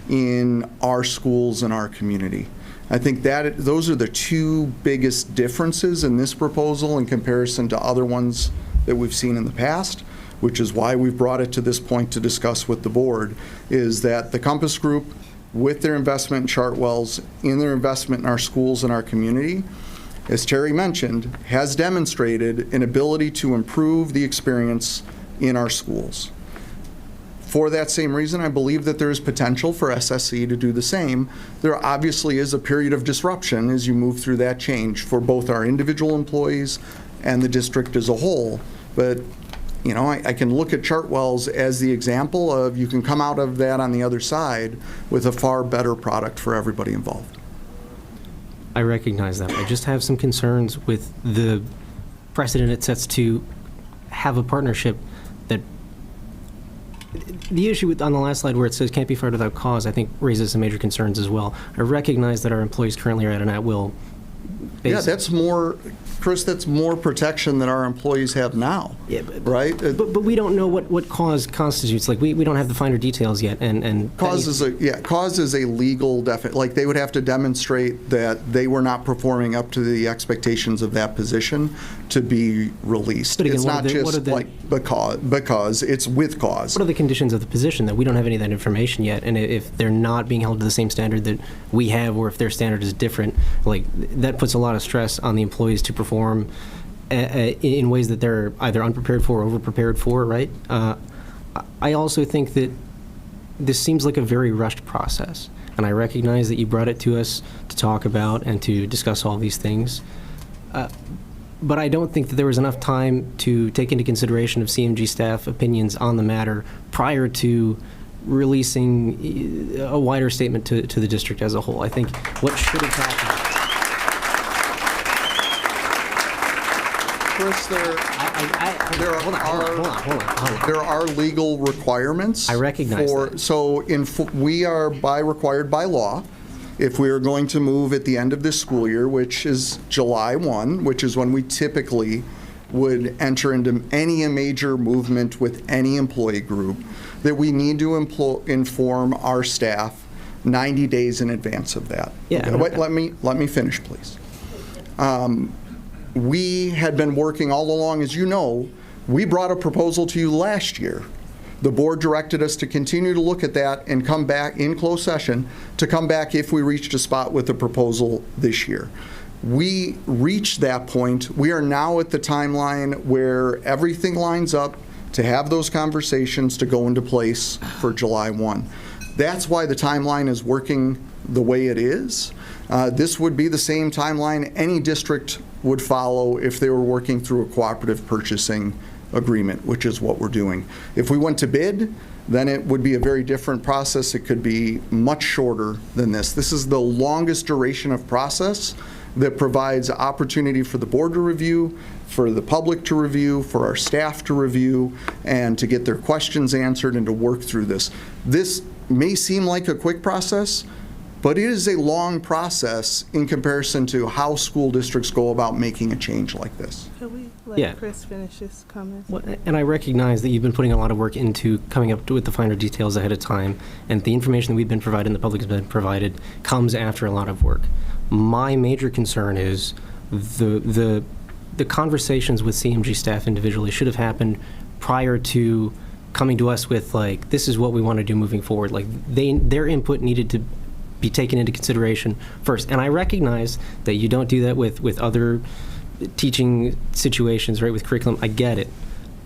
S6: in our schools and our community. I think that those are the two biggest differences in this proposal in comparison to other ones that we've seen in the past, which is why we've brought it to this point to discuss with the board, is that the Compass Group, with their investment in Chartwell's, in their investment in our schools and our community, as Terry mentioned, has demonstrated an ability to improve the experience in our schools. For that same reason, I believe that there is potential for SSE to do the same. There obviously is a period of disruption as you move through that change for both our individual employees and the district as a whole. But you know, I can look at Chartwell's as the example of you can come out of that on the other side with a far better product for everybody involved.
S15: I recognize that. I just have some concerns with the precedent it sets to have a partnership that the issue on the last slide where it says can't be fired without cause, I think raises some major concerns as well. I recognize that our employees currently are at an at-will basis.
S6: Yeah, that's more, Chris, that's more protection than our employees have now, right?
S15: But we don't know what cause constitutes. Like, we don't have the finer details yet. And
S6: cause is a legal definition. Like, they would have to demonstrate that they were not performing up to the expectations of that position to be released.
S15: But again,
S6: it's not just like because it's with cause.
S15: What are the conditions of the position that we don't have any of that information yet? And if they're not being held to the same standard that we have, or if their standard is different, like, that puts a lot of stress on the employees to perform in ways that they're either unprepared for or overprepared for, right? I also think that this seems like a very rushed process, and I recognize that you brought it to us to talk about and to discuss all these things. But I don't think that there was enough time to take into consideration of CMG staff opinions on the matter prior to releasing a wider statement to the district as a whole. I think what should have happened.
S6: Chris, there are legal requirements.
S15: I recognize that.
S6: So we are required by law, if we are going to move at the end of this school year, which is July 1, which is when we typically would enter into any major movement with any employee group, that we need to inform our staff 90 days in advance of that.
S15: Yeah.
S6: Okay. Let me finish, please. We had been working all along, as you know. We brought a proposal to you last year. The board directed us to continue to look at that and come back in closed session to come back if we reached a spot with the proposal this year. We reached that point. We are now at the timeline where everything lines up to have those conversations to go into place for July 1. That's why the timeline is working the way it is. This would be the same timeline any district would follow if they were working through a cooperative purchasing agreement, which is what we're doing. If we went to bid, then it would be a very different process. It could be much shorter than this. This is the longest duration of process that provides opportunity for the board to review, for the public to review, for our staff to review, and to get their questions answered and to work through this. This may seem like a quick process, but it is a long process in comparison to how school districts go about making a change like this.
S14: Could we let Chris finish his comments?
S15: Well, and I recognize that you've been putting a lot of work into coming up with the finer details ahead of time, and the information that we've been provided and the public has been provided comes after a lot of work. My major concern is the conversations with CMG staff individually should have happened prior to coming to us with, like, this is what we want to do moving forward. Like, their input needed to be taken into consideration first. And I recognize that you don't do that with other teaching situations, right, with curriculum. I get it.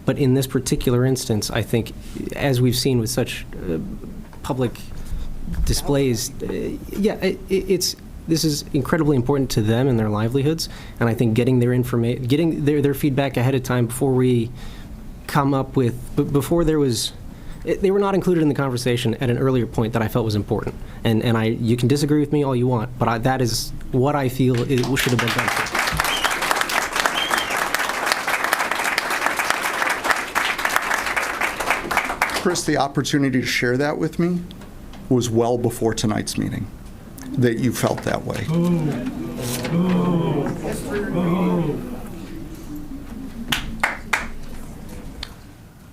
S15: But in this particular instance, I think, as we've seen with such public displays, this is incredibly important to them and their livelihoods. And I think getting their information, getting their feedback ahead of time before we come up with, before there was, they were not included in the conversation at an earlier point that I felt was important. And you can disagree with me all you want, but that is what I feel it should have been done for.
S6: Chris, the opportunity to share that with me was well before tonight's meeting, that you felt that way.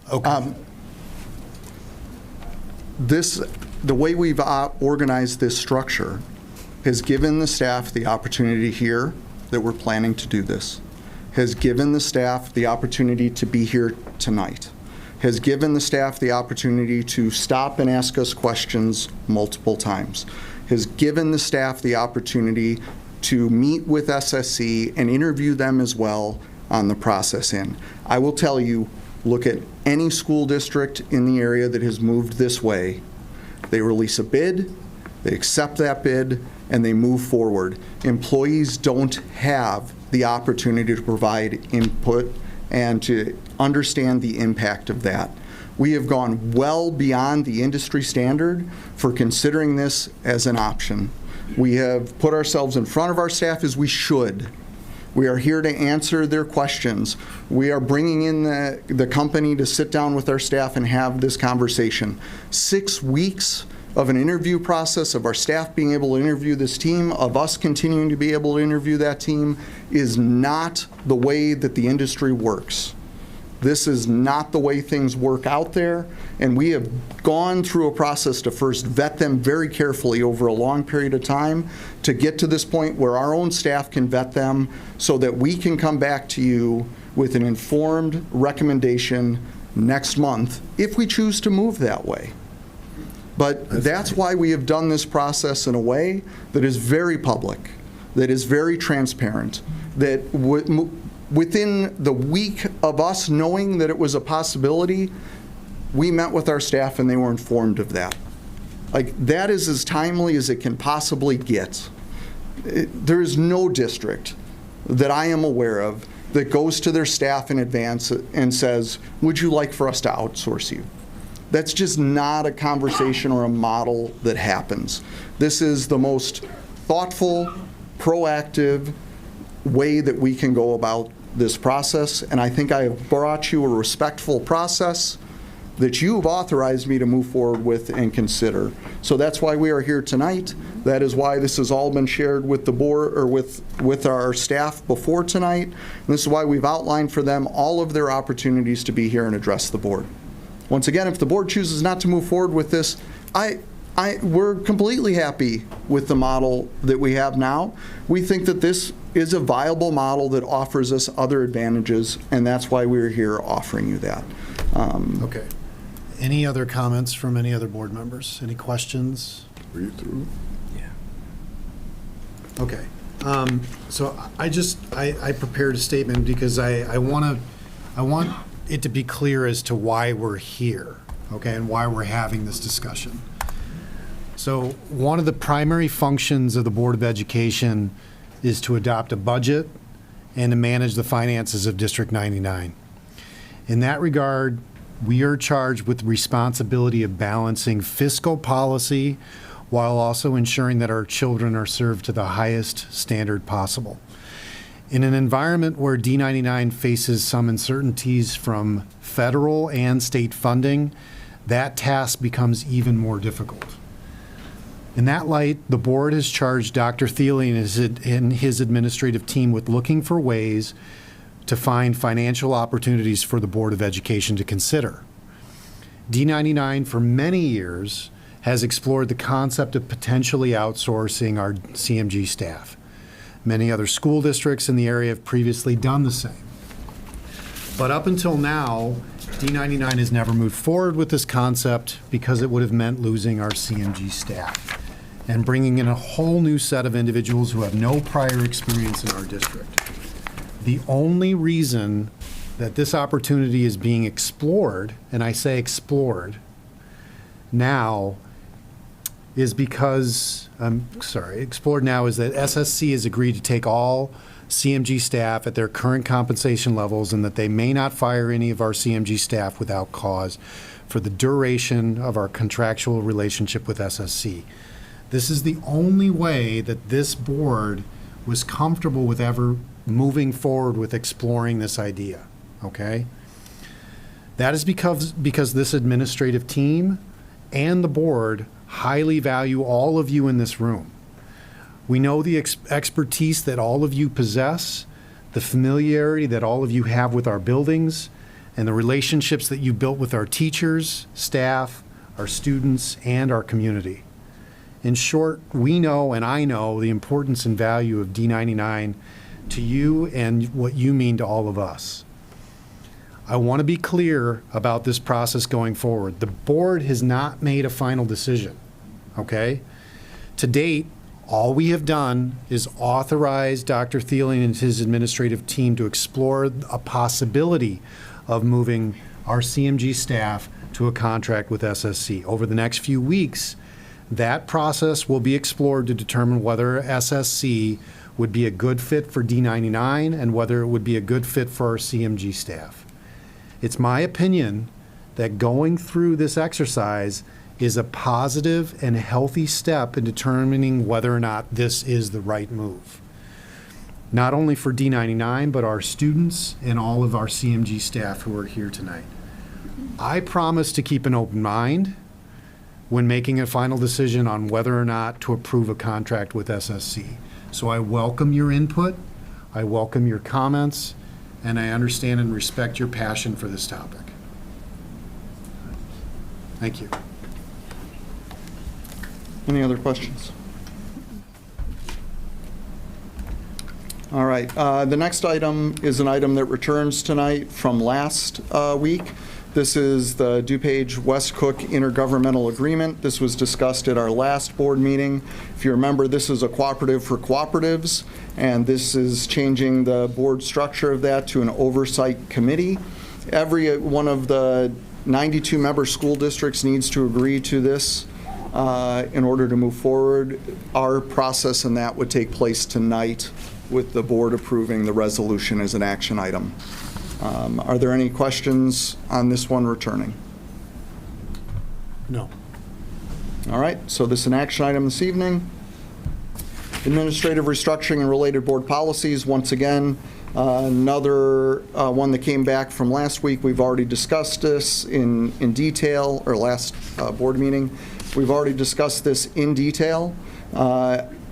S2: Okay.
S6: The way we've organized this structure has given the staff the opportunity to hear that we're planning to do this, has given the staff the opportunity to be here tonight, has given the staff the opportunity to stop and ask us questions multiple times, has given the staff the opportunity to meet with SSE and interview them as well on the process in. I will tell you, look at any school district in the area that has moved this way. They release a bid, they accept that bid, and they move forward. Employees don't have the opportunity to provide input and to understand the impact of that. We have gone well beyond the industry standard for considering this as an option. We have put ourselves in front of our staff as we should. We are here to answer their questions. We are bringing in the company to sit down with our staff and have this conversation. 6 weeks of an interview process, of our staff being able to interview this team, of us continuing to be able to interview that team, is not the way that the industry works. This is not the way things work out there, and we have gone through a process to first vet them very carefully over a long period of time to get to this point where our own staff can vet them so that we can come back to you with an informed recommendation next month if we choose to move that way. But that's why we have done this process in a way that is very public, that is very transparent, that within the week of us knowing that it was a possibility, we met with our staff and they were informed of that. Like, that is as timely as it can possibly get. There is no district that I am aware of that goes to their staff in advance and says, would you like for us to outsource you? That's just not a conversation or a model that happens. This is the most thoughtful, proactive way that we can go about this process, and I think I have brought you a respectful process that you've authorized me to move forward with and consider. So that's why we are here tonight. That is why this has all been shared with the board, or with our staff before tonight. And this is why we've outlined for them all of their opportunities to be here and address the board. Once again, if the board chooses not to move forward with this, we're completely happy with the model that we have now. We think that this is a viable model that offers us other advantages, and that's why we're here offering you that.
S2: Okay. Any other comments from any other board members? Any questions?
S9: Were you through?
S2: Yeah. Okay. So I prepared a statement because I want it to be clear as to why we're here, okay, and why we're having this discussion. So one of the primary functions of the Board of Education is to adopt a budget and to manage the finances of District 99. In that regard, we are charged with the responsibility of balancing fiscal policy while also ensuring that our children are served to the highest standard possible. In an environment where D99 faces some uncertainties from federal and state funding, that task becomes even more difficult. In that light, the board has charged Dr. Thiele and his administrative team with looking for ways to find financial opportunities for the Board of Education to consider. D99 for many years has explored the concept of potentially outsourcing our CMG staff. Many other school districts in the area have previously done the same. But up until now, D99 has never moved forward with this concept because it would have meant losing our CMG staff and bringing in a whole new set of individuals who have no prior experience in our district. The only reason that this opportunity is being explored, and I say explored, now is because, explored now is that SSC has agreed to take all CMG staff at their current compensation levels and that they may not fire any of our CMG staff without cause for the duration of our contractual relationship with SSC. This is the only way that this board was comfortable with ever moving forward with exploring this idea, okay? That is because this administrative team and the board highly value all of you in this room. We know the expertise that all of you possess, the familiarity that all of you have with our buildings, and the relationships that you built with our teachers, staff, our students, and our community. In short, we know and I know the importance and value of D99 to you and what you mean to all of us. I want to be clear about this process going forward. The board has not made a final decision, okay? To date, all we have done is authorize Dr. Thiele and his administrative team to explore a possibility of moving our CMG staff to a contract with SSC. Over the next few weeks, that process will be explored to determine whether SSC would be a good fit for D99 and whether it would be a good fit for our CMG staff. It's my opinion that going through this exercise is a positive and healthy step in determining whether or not this is the right move. Not only for D99, but our students and all of our CMG staff who are here tonight. I promise to keep an open mind when making a final decision on whether or not to approve a contract with SSC. So I welcome your input, I welcome your comments, and I understand and respect your passion for this topic. Thank you.
S6: Any other questions? All right, the next item is an item that returns tonight from last week. This is the DuPage West Cook Intergovernmental Agreement. This was discussed at our last board meeting. If you remember, this is a cooperative for cooperatives, and this is changing the board structure of that to an oversight committee. Every one of the 92 member school districts needs to agree to this in order to move forward. Our process in that would take place tonight with the board approving the resolution as an action item. Are there any questions on this one returning?
S2: No.
S6: All right, so this is an action item this evening. Administrative restructuring and related board policies. Once again, another one that came back from last week. We've already discussed this in detail, or last board meeting. We've already discussed this in detail.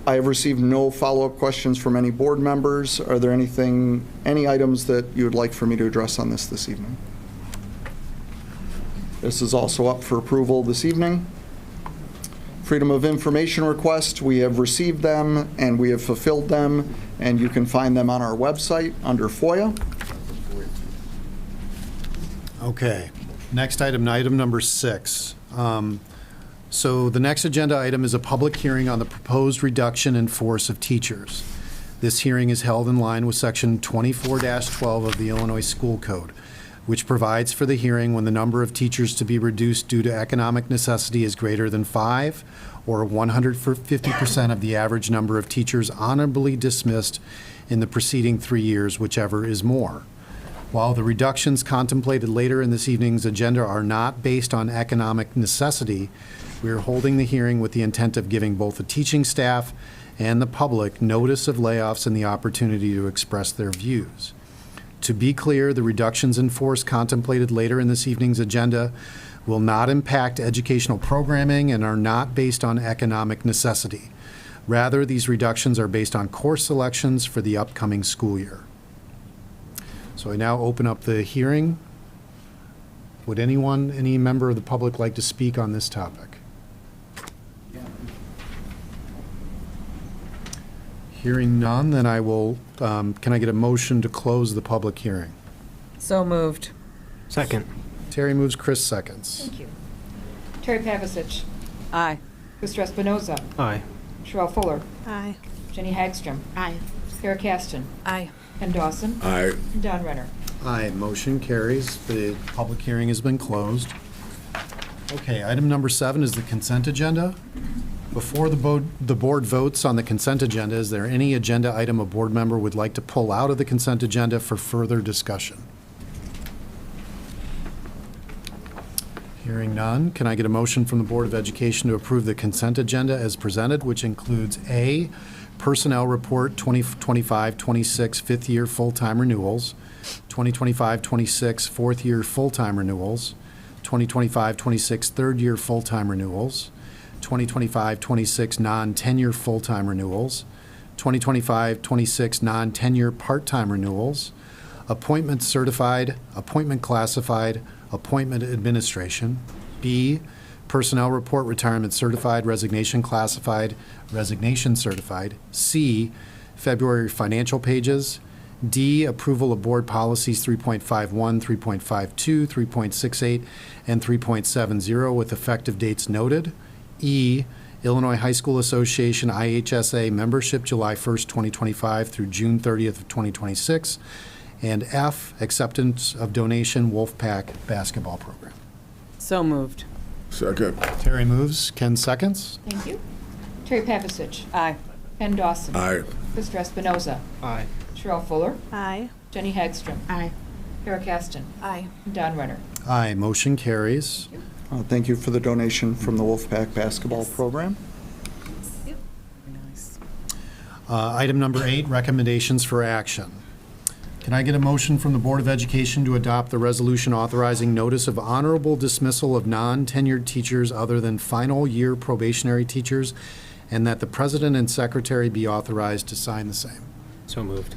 S6: I have received no follow-up questions from any board members. Are there any items that you would like for me to address on this evening? This is also up for approval this evening. Freedom of information request, we have received them and we have fulfilled them, and you can find them on our website under FOIA.
S2: Okay, next item number 6. So the next agenda item is a public hearing on the proposed reduction in force of teachers. This hearing is held in line with Section 24-12 of the Illinois School Code, which provides for the hearing when the number of teachers to be reduced due to economic necessity is greater than 5, or 150% of the average number of teachers honorably dismissed in the preceding 3 years, whichever is more. While the reductions contemplated later in this evening's agenda are not based on economic necessity, we are holding the hearing with the intent of giving both the teaching staff and the public notice of layoffs and the opportunity to express their views. To be clear, the reductions in force contemplated later in this evening's agenda will not impact educational programming and are not based on economic necessity. Rather, these reductions are based on course selections for the upcoming school year. So I now open up the hearing. Would any member of the public like to speak on this topic? Hearing none, then I will, can I get a motion to close the public hearing?
S1: So moved.
S15: Second.
S2: Terry moves, Chris seconds.
S3: Thank you. Terry Pavasich.
S1: Aye.
S3: Mr. Espinoza.
S15: Aye.
S3: Sherelle Fuller.
S14: Aye.
S3: Jenny Hagstrom.
S12: Aye.
S3: Sarah Caston.
S12: Aye.
S3: Ken Dawson.
S9: Aye.
S3: And Don Renner.
S2: Aye, motion carries. The public hearing has been closed. Okay, item number 7 is the consent agenda. Before the board votes on the consent agenda, is there any agenda item a board member would like to pull out of the consent agenda for further discussion? Hearing none, can I get a motion from the Board of Education to approve the consent agenda as presented, which includes A, Personnel Report 2025-26 fifth-year full-time renewals, 2025-26 fourth-year full-time renewals, 2025-26 third-year full-time renewals, 2025-26 non-tenure full-time renewals, 2025-26 non-tenure part-time renewals, appointment certified, appointment classified, appointment administration. B, personnel report retirement certified, resignation classified, resignation certified. C, February financial pages. D, approval of board policies 3.51, 3.52, 3.68, and 3.70 with effective dates noted. E, Illinois High School Association IHSA membership July 1st, 2025 through June 30th of 2026. And F, acceptance of donation Wolfpack basketball program.
S1: So moved.
S9: Second.
S2: Terry moves, Ken seconds.
S3: Thank you. Terry Pavasich.
S1: Aye.
S3: Ken Dawson.
S9: Aye.
S3: Krista Espinoza.
S15: Aye.
S3: Cheryl Fuller.
S14: Aye.
S3: Jenny Hagstrom.
S12: Aye.
S3: Kara Caston.
S12: Aye.
S3: And Don Renner.
S2: Aye, motion carries.
S6: Thank you for the donation from the Wolfpack basketball program.
S2: Item number 8, recommendations for action. Can I get a motion from the Board of Education to adopt the resolution authorizing notice of honorable dismissal of non-tenured teachers other than final year probationary teachers, and that the president and secretary be authorized to sign the same?
S15: So moved.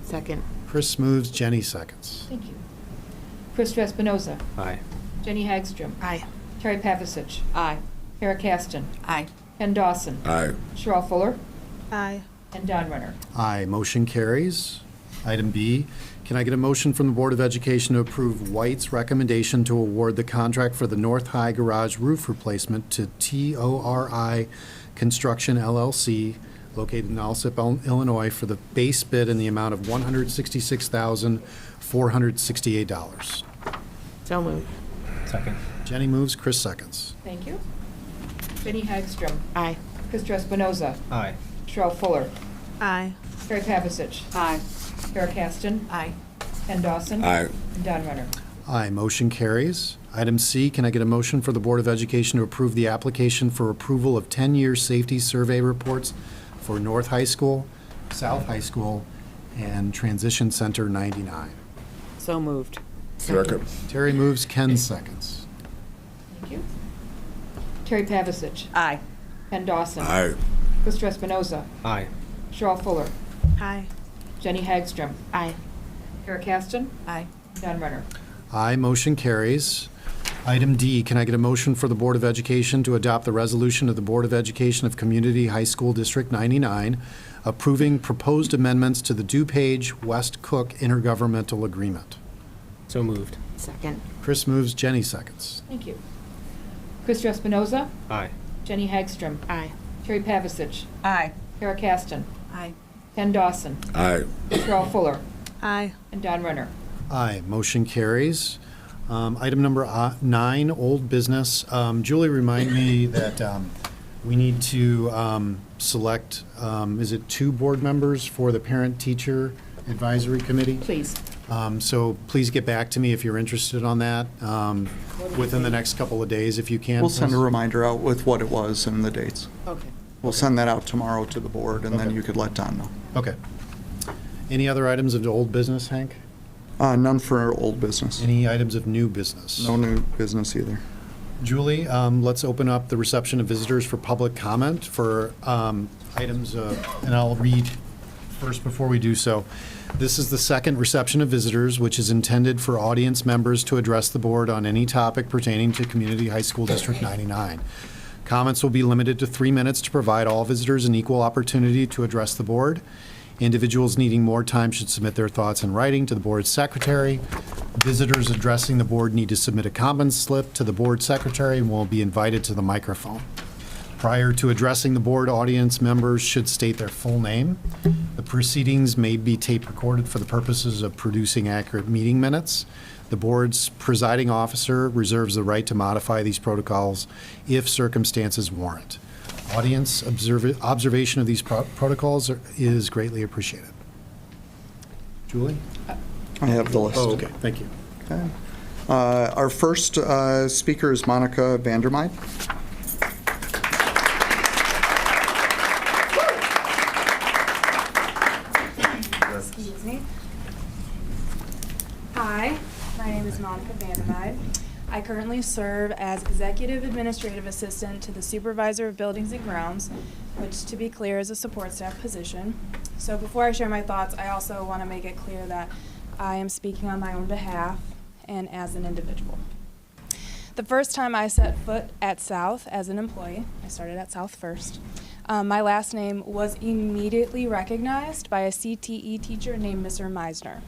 S12: Second.
S2: Chris moves, Jenny seconds.
S3: Thank you. Krista Espinoza.
S15: Aye.
S3: Jenny Hagstrom.
S12: Aye.
S3: Terry Pavasich.
S1: Aye.
S3: Kara Caston.
S12: Aye.
S3: Ken Dawson.
S9: Aye.
S3: Cheryl Fuller.
S14: Aye.
S3: And Don Renner.
S2: Aye, motion carries. Item B, can I get a motion from the Board of Education to approve White's recommendation to award the contract for the North High Garage roof replacement to TORI Construction LLC, located in Alsip, Illinois, for the base bid in the amount of $166,468.
S1: So moved.
S15: Second.
S2: Jenny moves, Chris seconds.
S3: Thank you. Jenny Hagstrom.
S12: Aye.
S3: Krista Espinoza.
S15: Aye.
S3: Cheryl Fuller.
S14: Aye.
S3: Terry Pavasich.
S1: Aye.
S3: Kara Caston.
S12: Aye.
S3: Ken Dawson.
S9: Aye.
S3: And Don Renner.
S2: Aye, motion carries. Item C, can I get a motion for the Board of Education to approve the application for approval of 10-year safety survey reports for North High School, South High School, and Transition Center 99?
S1: So moved.
S9: Second.
S2: Terry moves, Ken seconds.
S3: Thank you. Terry Pavasich.
S1: Aye.
S3: Ken Dawson.
S9: Aye.
S3: Krista Espinoza.
S15: Aye.
S3: Cheryl Fuller.
S14: Aye.
S3: Jenny Hagstrom.
S12: Aye.
S3: Kara Caston.
S12: Aye.
S3: Don Renner.
S2: Aye, motion carries. Item D, can I get a motion for the Board of Education to adopt the resolution of the Board of Education of Community High School District 99 approving proposed amendments to the DuPage West Cook Intergovernmental Agreement?
S15: So moved.
S12: Second.
S2: Chris moves, Jenny seconds.
S3: Thank you. Krista Espinoza.
S15: Aye.
S3: Jenny Hagstrom.
S12: Aye.
S3: Terry Pavasich.
S1: Aye.
S3: Kara Caston.
S12: Aye.
S3: Ken Dawson.
S9: Aye.
S3: Cheryl Fuller.
S14: Aye.
S3: And Don Renner.
S2: Aye, motion carries. Item number 9, old business. Julie, remind me that we need to select, is it 2 board members for the Parent-Teacher Advisory Committee?
S3: Please.
S2: So please get back to me if you're interested on that within the next couple of days, if you can.
S6: We'll send a
S2: please.
S6: reminder out with what it was and the dates.
S3: Okay.
S6: We'll send that out tomorrow to the board, and then
S2: Okay.
S6: you could let Don know.
S2: Okay. Any other items of old business, Hank?
S6: None for old business.
S2: Any items of new business?
S6: No new business either.
S2: Julie, let's open up the reception of visitors for public comment for items, and I'll read first before we do so. This is the second reception of visitors, which is intended for audience members to address the board on any topic pertaining to Community High School District 99. Comments will be limited to 3 minutes to provide all visitors an equal opportunity to address the board. Individuals needing more time should submit their thoughts in writing to the board's secretary. Visitors addressing the board need to submit a comment slip to the board secretary and will be invited to the microphone. Prior to addressing the board, audience members should state their full name. The proceedings may be tape recorded for the purposes of producing accurate meeting minutes. The board's presiding officer reserves the right to modify these protocols if circumstances warrant. Audience observation of these protocols is greatly appreciated. Julie?
S6: I have the list.
S2: Oh, okay, thank you.
S6: Okay. Our first speaker is Monica Vandermeid.
S16: Excuse me. Hi, my name is Monica Vandermeid. I currently serve as Executive Administrative Assistant to the Supervisor of Buildings and Grounds, which, to be clear, is a support staff position. So before I share my thoughts, I also want to make it clear that I am speaking on my own behalf and as an individual. The first time I set foot at South as an employee, I started at South first, my last name was immediately recognized by a CTE teacher named Mr. Meisner.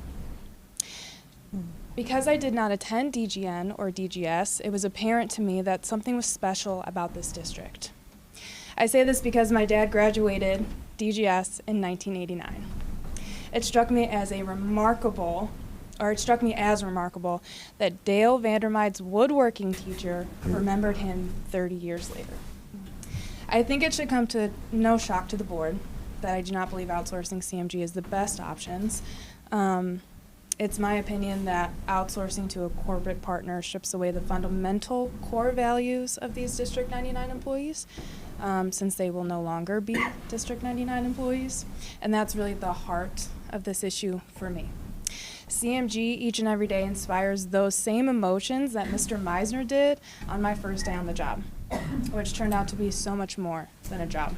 S16: Because I did not attend DGN or DGS, it was apparent to me that something was special about this district. I say this because my dad graduated DGS in 1989. It struck me as remarkable that Dale Vandermeid's woodworking teacher remembered him 30 years later. I think it should come to no shock to the board that I do not believe outsourcing CMG is the best options. It's my opinion that outsourcing to a corporate partner strips away the fundamental core values of these District 99 employees, since they will no longer be District 99 employees. And that's really the heart of this issue for me. CMG each and every day inspires those same emotions that Mr. Meisner did on my first day on the job, which turned out to be so much more than a job.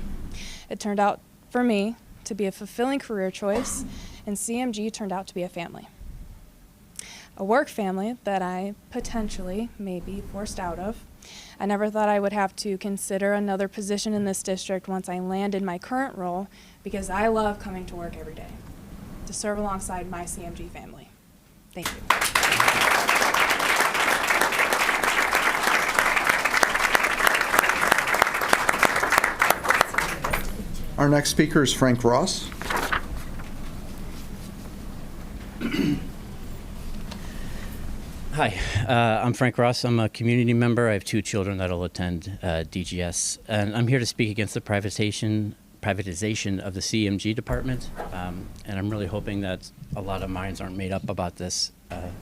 S16: It turned out, for me, to be a fulfilling career choice, and CMG turned out to be a family. A work family that I potentially may be forced out of. I never thought I would have to consider another position in this district once I landed my current role, because I love coming to work every day to serve alongside my CMG family. Thank you.
S6: Our next speaker is Frank Ross.
S17: Hi, I'm Frank Ross. I'm a community member. I have 2 children that will attend DGS, and I'm here to speak against the privatization of the CMG department, and I'm really hoping that a lot of minds aren't made up about this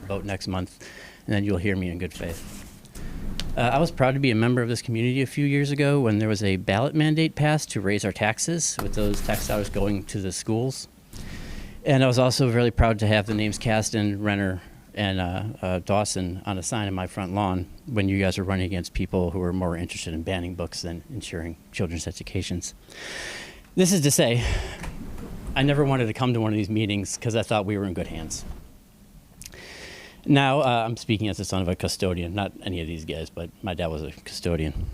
S17: vote next month, and then you'll hear me in good faith. I was proud to be a member of this community a few years ago when there was a ballot mandate passed to raise our taxes, with those tax dollars going to the schools. And I was also really proud to have the names Caston, Renner, and Dawson on a sign in my front lawn when you guys were running against people who were more interested in banning books than ensuring children's educations. This is to say, I never wanted to come to one of these meetings because I thought we were in good hands. Now, I'm speaking as the son of a custodian, not any of these guys, but my dad was a custodian.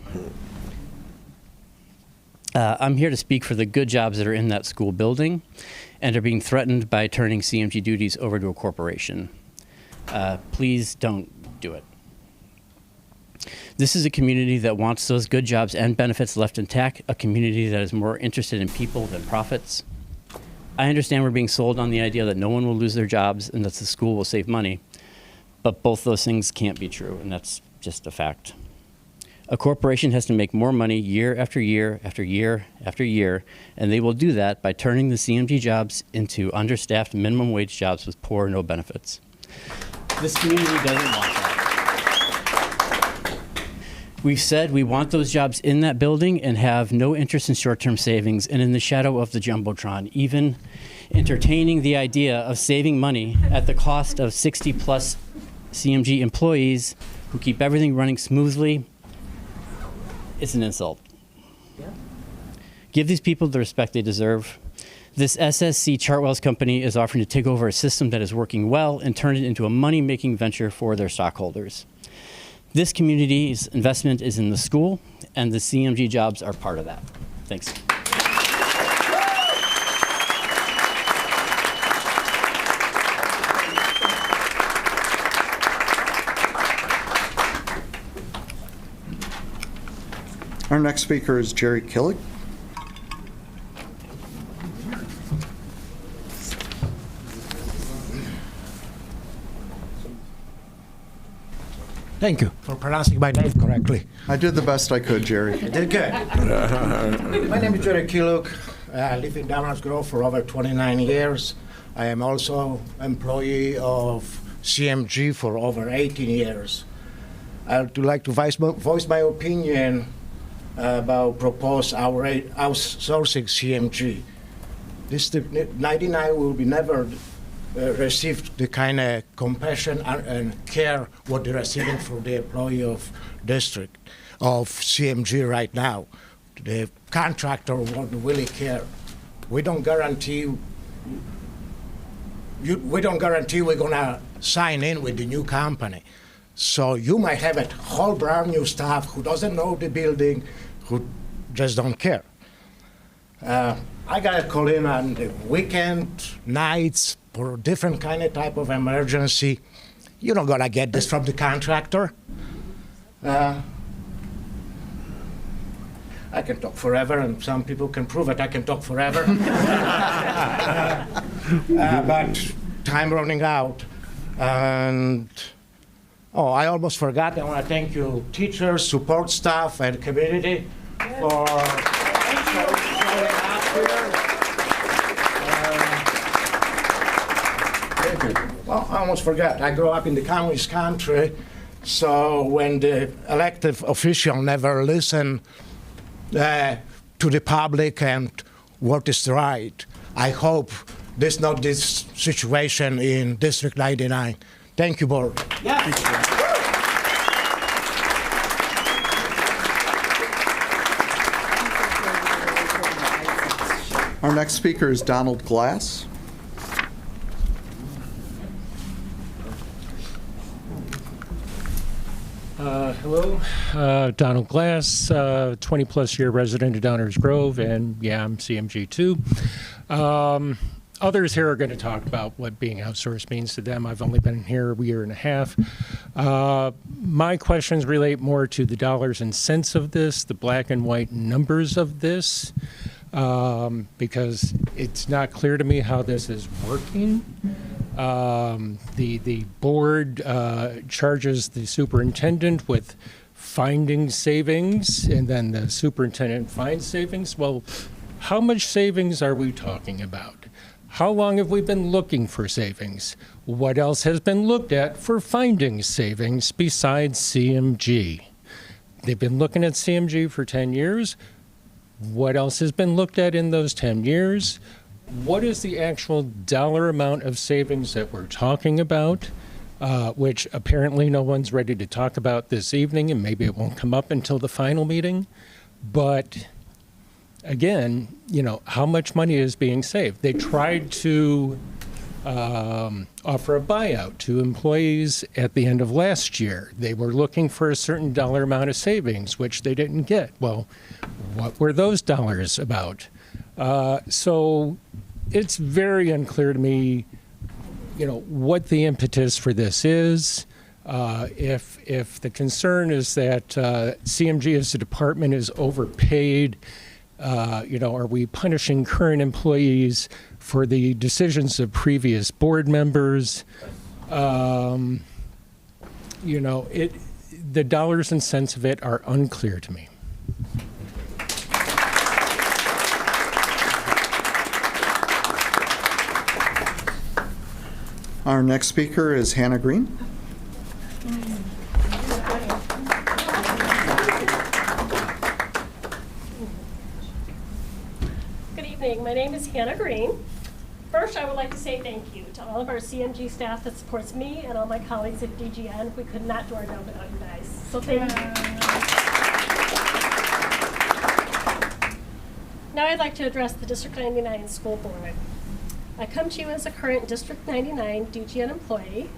S17: I'm here to speak for the good jobs that are in that school building and are being threatened by turning CMG duties over to a corporation. Please don't do it. This is a community that wants those good jobs and benefits left intact, a community that is more interested in people than profits. I understand we're being sold on the idea that no one will lose their jobs and that the school will save money, but both those things can't be true, and that's just a fact. A corporation has to make more money year after year after year after year, and they will do that by turning the CMG jobs into understaffed minimum wage jobs with poor or no benefits. This community doesn't want that. We've said we want those jobs in that building and have no interest in short-term savings and in the shadow of the Jumbotron, even entertaining the idea of saving money at the cost of 60-plus CMG employees who keep everything running smoothly. It's an insult. Yeah. Give these people the respect they deserve. This SSC Chartwell's company is offering to take over a system that is working well and turn it into a money-making venture for their stockholders. This community's investment is in the school, and the CMG jobs are part of that. Thanks.
S6: Our next speaker is Jerry Killick.
S18: Thank you for pronouncing my name correctly.
S6: I did the best I could, Jerry.
S18: You did good. My name is Jerry Killick. I live in Downers Grove for over 29 years. I am also employee of CMG for over 18 years. I would like to voice my opinion about proposed outsourcing CMG. This 99 will be never received the kind of compassion and care what they're receiving from the employee of district of CMG right now. The contractor won't really care. We don't guarantee we're gonna sign in with the new company. So you might have a whole brand new staff who doesn't know the building, who just don't care. I gotta call in on the weekend, nights, for different kind of type of emergency. You're not gonna get this from the contractor. I can talk forever, and some people can prove it. I can talk forever. but time running out. And, I almost forgot. I want to thank you, teachers, support staff, and community for showing up here. Well, I almost forgot. I grew up in the communist country, so when the elected official never listen to the public and what is right, I hope this not this situation in District 99. Thank you, Board.
S6: Our next speaker is Donald Glass.
S19: Hello, Donald Glass, 20-plus year resident of Downers Grove, and yeah, I'm CMG too. Others here are going to talk about what being outsourced means to them. I've only been here a year and a half. My questions relate more to the dollars and cents of this, the black and white numbers of this, because it's not clear to me how this is working. The board charges the superintendent with finding savings, and then the superintendent finds savings. Well, how much savings are we talking about? How long have we been looking for savings? What else has been looked at for finding savings besides CMG? They've been looking at CMG for 10 years. What else has been looked at in those 10 years? What is the actual dollar amount of savings that we're talking about, which apparently no one's ready to talk about this evening, and maybe it won't come up until the final meeting. But again, how much money is being saved? They tried to offer a buyout to employees at the end of last year. They were looking for a certain dollar amount of savings, which they didn't get. Well, what were those dollars about? So it's very unclear to me, what the impetus for this is. If the concern is that CMG as a department is overpaid, are we punishing current employees for the decisions of previous board members? The dollars and cents of it are unclear to me.
S6: Our next speaker is Hannah Green.
S20: Good evening. My name is Hannah Green. First, I would like to say thank you to all of our CMG staff that supports me and all my colleagues at DGN. We could not do our job without you guys. So thank you. Now I'd like to address the District 99 School Board. I come to you as a current District 99 DGN employee,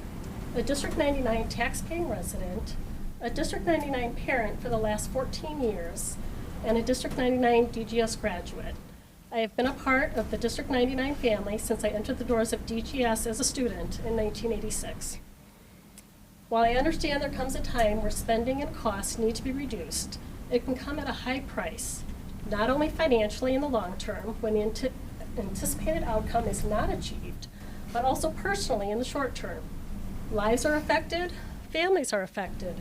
S20: a District 99 tax-paying resident, a District 99 parent for the last 14 years, and a District 99 DGS graduate. I have been a part of the District 99 family since I entered the doors of DGS as a student in 1986. While I understand there comes a time where spending and costs need to be reduced, it can come at a high price, not only financially in the long term when the anticipated outcome is not achieved, but also personally in the short term. Lives are affected, families are affected,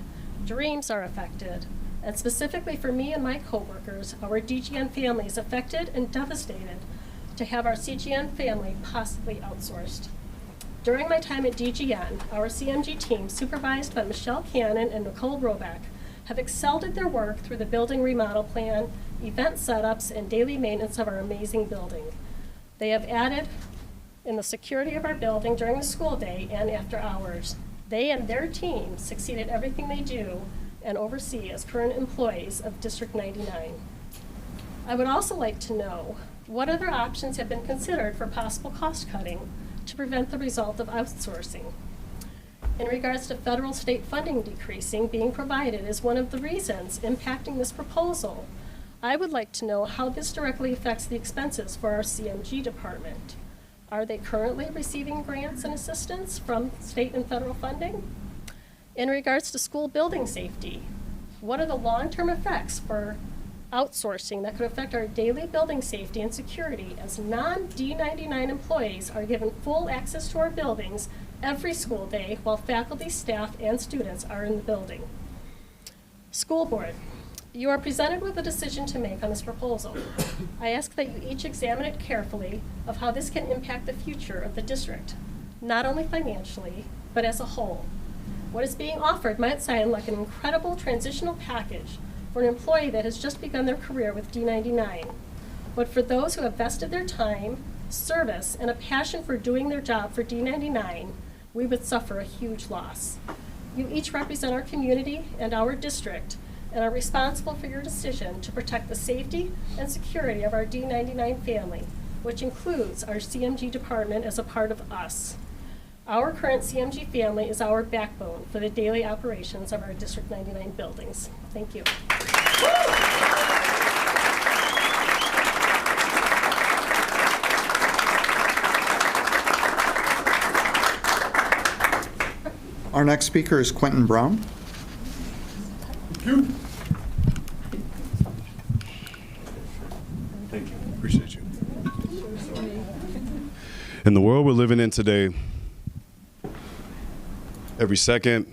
S20: dreams are affected, and specifically for me and my coworkers, our DGN family is affected and devastated to have our CGN family possibly outsourced. During my time at DGN, our CMG team, supervised by Michelle Cannon and Nicole Roback, have excelled at their work through the building remodel plan, event setups, and daily maintenance of our amazing building. They have added in the security of our building during the school day and after hours. They and their team succeed at everything they do and oversee as current employees of District 99. I would also like to know what other options have been considered for possible cost cutting to prevent the result of outsourcing. In regards to federal state funding decreasing being provided as one of the reasons impacting this proposal, I would like to know how this directly affects the expenses for our CMG department. Are they currently receiving grants and assistance from state and federal funding? In regards to school building safety, what are the long-term effects for outsourcing that could affect our daily building safety and security, as non-D99 employees are given full access to our buildings every school day while faculty, staff, and students are in the building. School board, you are presented with a decision to make on this proposal. I ask that you each examine it carefully of how this can impact the future of the district, not only financially, but as a whole. What is being offered might sound like an incredible transitional package for an employee that has just begun their career with D99. But for those who have vested their time, service, and a passion for doing their job for D99, we would suffer a huge loss. You each represent our community and our district and are responsible for your decision to protect the safety and security of our D99 family, which includes our CMG department as a part of us. Our current CMG family is our backbone for the daily operations of our District 99 buildings. Thank you.
S6: Our next speaker is Quentin Brown.
S21: Thank you. Appreciate you. In the world we're living in today, every second,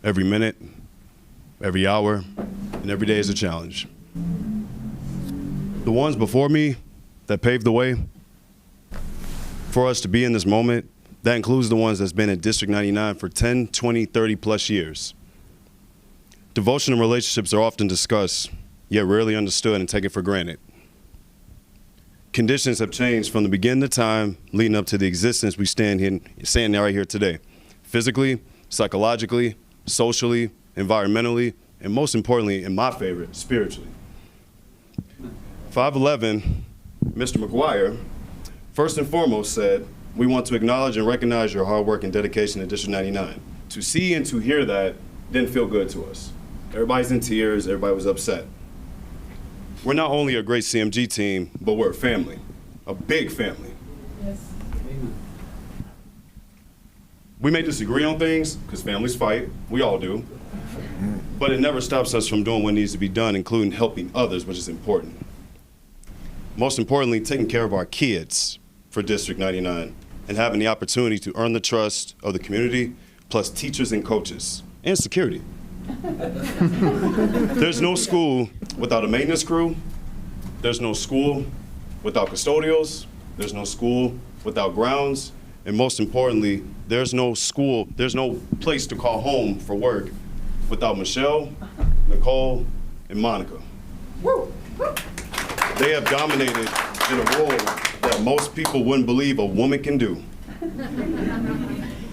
S21: every minute, every hour, and every day is a challenge. The ones before me that paved the way for us to be in this moment, that includes the ones that's been in District 99 for 10, 20, 30 plus years. Devotion and relationships are often discussed, yet rarely understood and taken for granted. Conditions have changed from the beginning of time leading up to the existence we stand right here today. Physically, psychologically, socially, environmentally, and most importantly, in my favorite, spiritually. 5'11", Mr. McGuire, first and foremost said, "We want to acknowledge and recognize your hard work and dedication to District 99. To see and to hear that didn't feel good to us. Everybody's in tears, everybody was upset. We're not only a great CMG team, but we're a family, a big family.
S5: Yes.
S21: We may disagree on things, because families fight, we all do, but it never stops us from doing what needs to be done, including helping others, which is important. Most importantly, taking care of our kids for District 99 and having the opportunity to earn the trust of the community, plus teachers and coaches, and security. There's no school without a maintenance crew. There's no school without custodials. There's no school without grounds. And most importantly, there's no school, there's no place to call home for work without Michelle, Nicole, and Monica. They have dominated in a role that most people wouldn't believe a woman can do.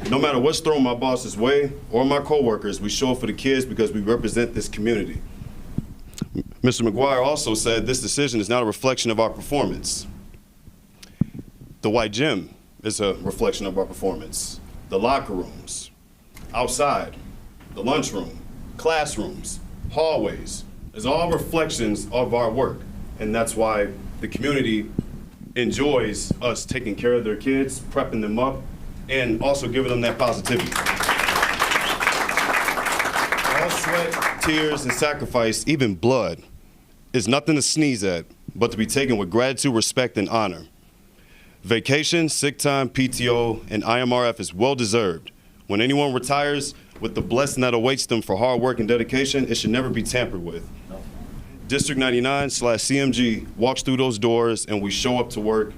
S21: No matter what's thrown my boss's way or my coworkers, we show up for the kids because we represent this community. Mr. McGuire also said this decision is not a reflection of our performance. The white gym is a reflection of our performance. The locker rooms, outside, the lunchroom, classrooms, hallways, is all reflections of our work. And that's why the community enjoys us taking care of their kids, prepping them up, and also giving them that positivity. All sweat, tears, and sacrifice, even blood, is nothing to sneeze at, but to be taken with gratitude, respect, and honor. Vacation, sick time, PTO, and IMRF is well-deserved. When anyone retires with the blessing that awaits them for hard work and dedication, it should never be tampered with. District 99/CMG walks through those doors, and we show up to work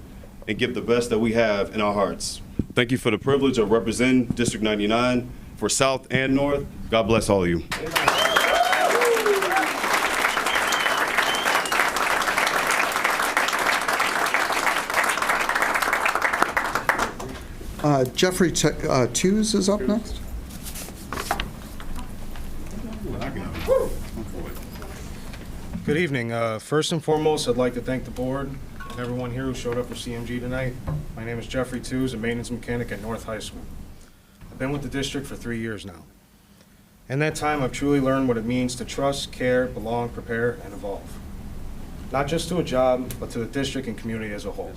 S21: and give the best that we have in our hearts. Thank you for the privilege of representing District 99 for South and North. God bless all of you.
S6: Jeffrey Tews is up next.
S22: Good evening. First and foremost, I'd like to thank the board and everyone here who showed up for CMG tonight. My name is Jeffrey Tews, a maintenance mechanic at North High School. I've been with the district for 3 years now. In that time, I've truly learned what it means to trust, care, belong, prepare, and evolve. Not just to a job, but to the district and community as a whole.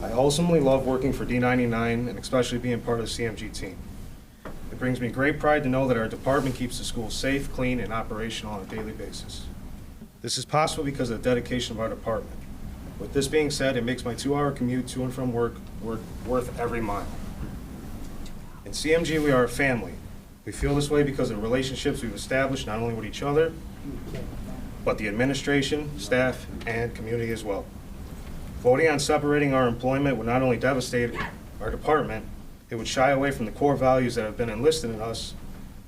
S22: I ultimately love working for D99 and especially being part of the CMG team. It brings me great pride to know that our department keeps the school safe, clean, and operational on a daily basis. This is possible because of the dedication of our department. With this being said, it makes my 2-hour commute to and from work worth every mile. In CMG, we are a family. We feel this way because of the relationships we've established not only with each other, but the administration, staff, and community as well. Voting on separating our employment would not only devastate our department, it would shy away from the core values that have been enlisted in us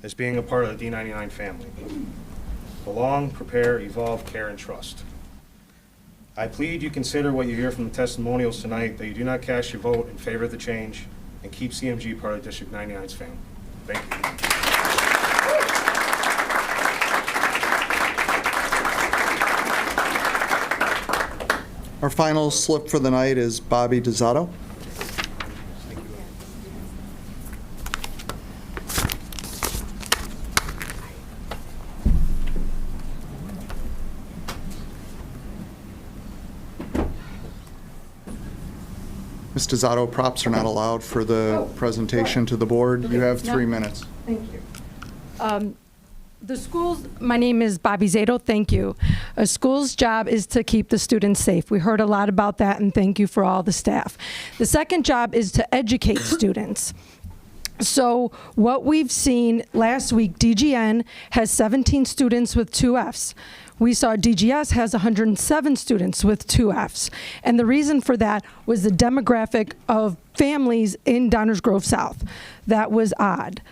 S22: as being a part of the D99 family. Belong, prepare, evolve, care, and trust. I plead you consider what you hear from the testimonials tonight, that you do not cast your vote in favor of the change, and keep CMG part of District 99's family. Thank you.
S6: Our final slip for the night is Bobby DiZotto. Ms. DiZotto, props are not allowed for the presentation to the board. You have 3 minutes.
S4: Thank you. The school's, my name is Bobby Zato, thank you. A school's job is to keep the students safe. We heard a lot about that, and thank you for all the staff. The second job is to educate students. So what we've seen last week, DGN has 17 students with 2 Fs. We saw DGS has 107 students with 2 Fs. And the reason for that was the demographic of families in Downers Grove South. That was odd.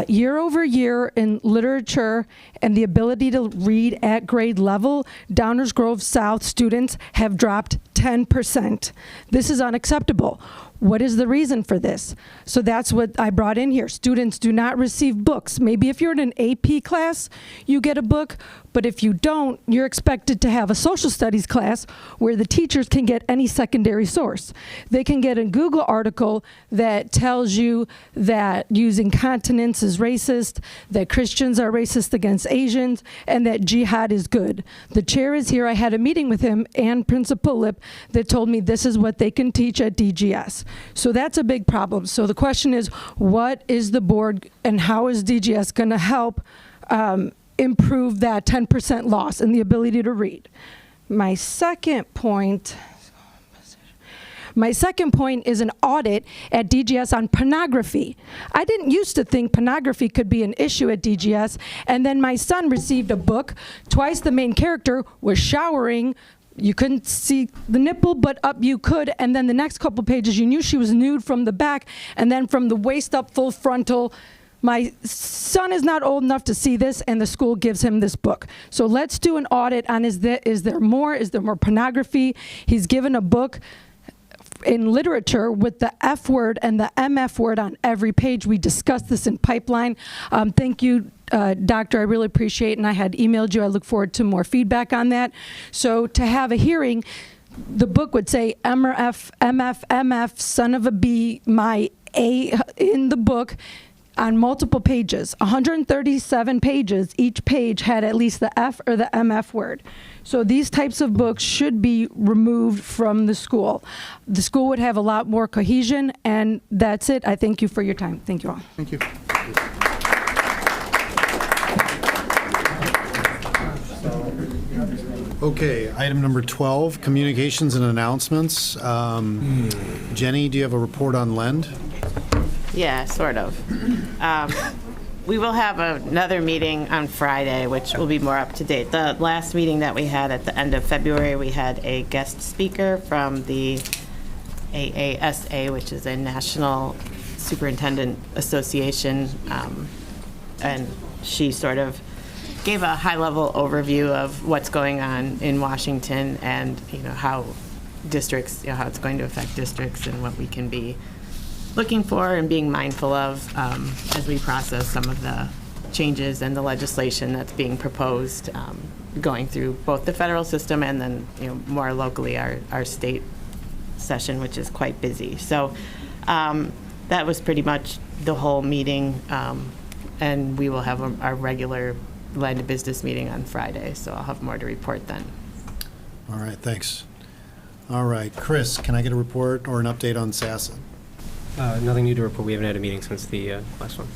S4: Year over year in literature and the ability to read at grade level, Downers Grove South students have dropped 10%. This is unacceptable. What is the reason for this? So that's what I brought in here. Students do not receive books. Maybe if you're in an AP class, you get a book, but if you don't, you're expected to have a social studies class where the teachers can get any secondary source. They can get a Google article that tells you that using continence is racist, that Christians are racist against Asians, and that jihad is good. The chair is here. I had a meeting with him and Principal Lip that told me this is what they can teach at DGS. So that's a big problem. So the question is, what is the board and how is DGS going to help improve that 10% loss in the ability to read? My second point is an audit at DGS on pornography. I didn't used to think pornography could be an issue at DGS, and then my son received a book. Twice the main character was showering. You couldn't see the nipple, but up you could, and then the next couple pages you knew she was nude from the back, and then from the waist up, full frontal. My son is not old enough to see this, and the school gives him this book. So let's do an audit on is there more pornography? He's given a book in literature with the F word and the MF word on every page. We discussed this in pipeline. Thank you, Doctor. I really appreciate it, and I had emailed you. I look forward to more feedback on that. So to have a hearing, the book would say MF, MF, son of a B, my A in the book on multiple pages. 137 pages. Each page had at least the F or the MF word. So these types of books should be removed from the school. The school would have a lot more cohesion, and that's it. I thank you for your time. Thank you all.
S6: Thank you.
S2: Okay, item number 12, communications and announcements. Jenny, do you have a report on Lend?
S8: Yeah, sort of. We will have another meeting on Friday, which will be more up to date. The last meeting that we had at the end of February, we had a guest speaker from the AASA, which is a National Superintendent Association, and she sort of gave a high-level overview of what's going on in Washington and how districts, how it's going to affect districts and what we can be looking for and being mindful of as we process some of the changes and the legislation that's being proposed, going through both the federal system and then more locally our state session, which is quite busy. So that was pretty much the whole meeting, and we will have our regular Land of Business meeting on Friday, so I'll have more to report then.
S2: All right, thanks. All right, Chris, can I get a report or an update on SASA?
S15: Nothing new to report. We haven't had a meeting since the last one.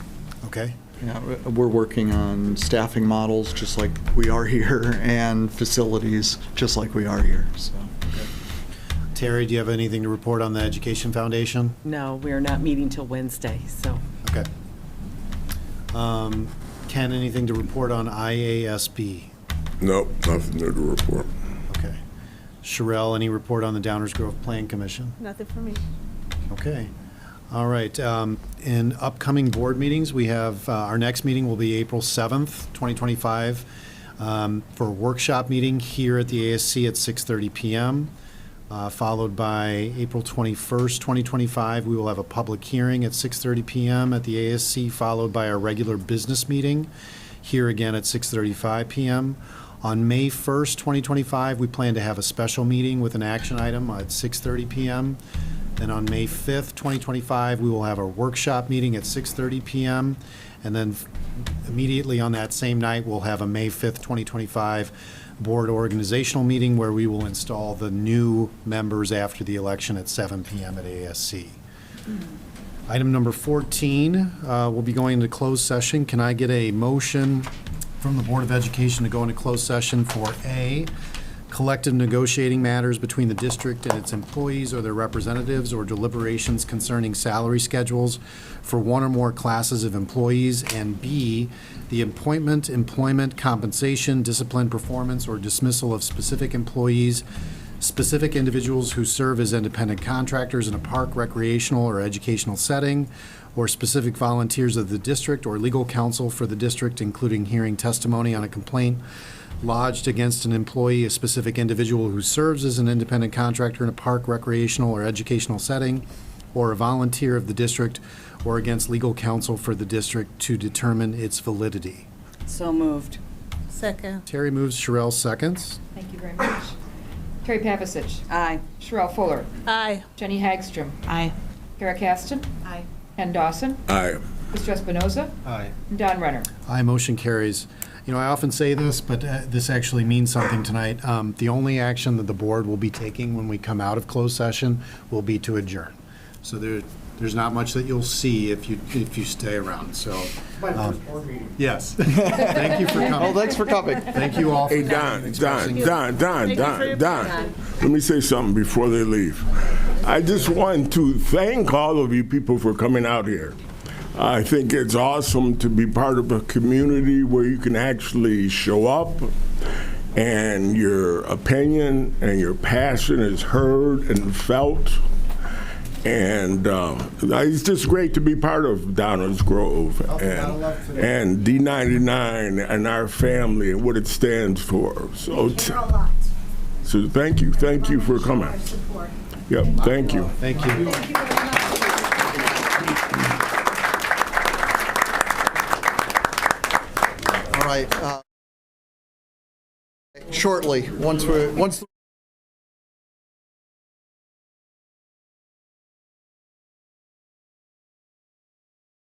S2: Okay.
S6: Yeah, we're working on staffing models just like we are here and facilities just like we are here. So.
S2: Terry, do you have anything to report on the Education Foundation?
S13: No, we are not meeting till Wednesday, so.
S2: Okay. Ken, anything to report on IASB?
S7: Nope, nothing new to report.
S2: Okay. Sherelle, any report on the Downers Grove Plan Commission?
S14: Nothing for me.
S2: Okay. All right. In upcoming board meetings, we have our next meeting will be April 7th, 2025, for a workshop meeting here at the ASC at 6:30 p.m. Followed by April 21st, 2025, we will have a public hearing at 6:30 p.m. at the ASC, followed by our regular business meeting here again at 6:35 p.m. On May 1st, 2025, we plan to have a special meeting with an action item at 6:30 p.m. Then on May 5th, 2025, we will have a workshop meeting at 6:30 p.m. And then immediately on that same night, we'll have a May 5th, 2025 board organizational meeting where we will install the new members after the election at 7 p.m. at ASC. Item number 14, we'll be going into closed session. Can I get a motion from the Board of Education to go into closed session for A, collective negotiating matters between the district and its employees or their representatives, or deliberations concerning salary schedules for one or more classes of employees, and B, the appointment, employment, compensation, discipline, performance, or dismissal of specific employees, specific individuals who serve as independent contractors in a park, recreational, or educational setting, or specific volunteers of the district or legal counsel for the district, including hearing testimony on a complaint lodged against an employee, a specific individual who serves as an independent contractor in a park, recreational, or educational setting, or a volunteer of the district, or against legal counsel for the district to determine its validity.
S13: So moved.
S14: Second.
S2: Terry moves, Sherelle seconds.
S3: Thank you very much. Terry Pavasich.
S13: Aye.
S3: Sherelle Fuller.
S14: Aye.
S3: Jenny Hagstrom.
S1: Aye.
S3: Kara Caston.
S12: Aye.
S3: Ken Dawson.
S7: Aye.
S3: Mr. Espinoza.
S2: Aye.
S3: And Don Renner.
S2: Aye, motion carries. You know, I often say this, but this actually means something tonight. The only action that the board will be taking when we come out of closed session will be to adjourn. So there's not much that you'll see if you stay around. So, yes. Thank you for coming.
S6: Well, thanks for coming.
S2: Thank you all. For
S7: Hey, Don. Let me say something before they leave. I just want to thank all of you people for coming out here. I think it's awesome to be part of a community where you can actually show up and your opinion and your passion is heard and felt. And it's just great to be part of Downers Grove and D99 and our family and what it stands for. So thank you for coming. Yep, thank you.
S2: Thank you.
S6: All right. Shortly, once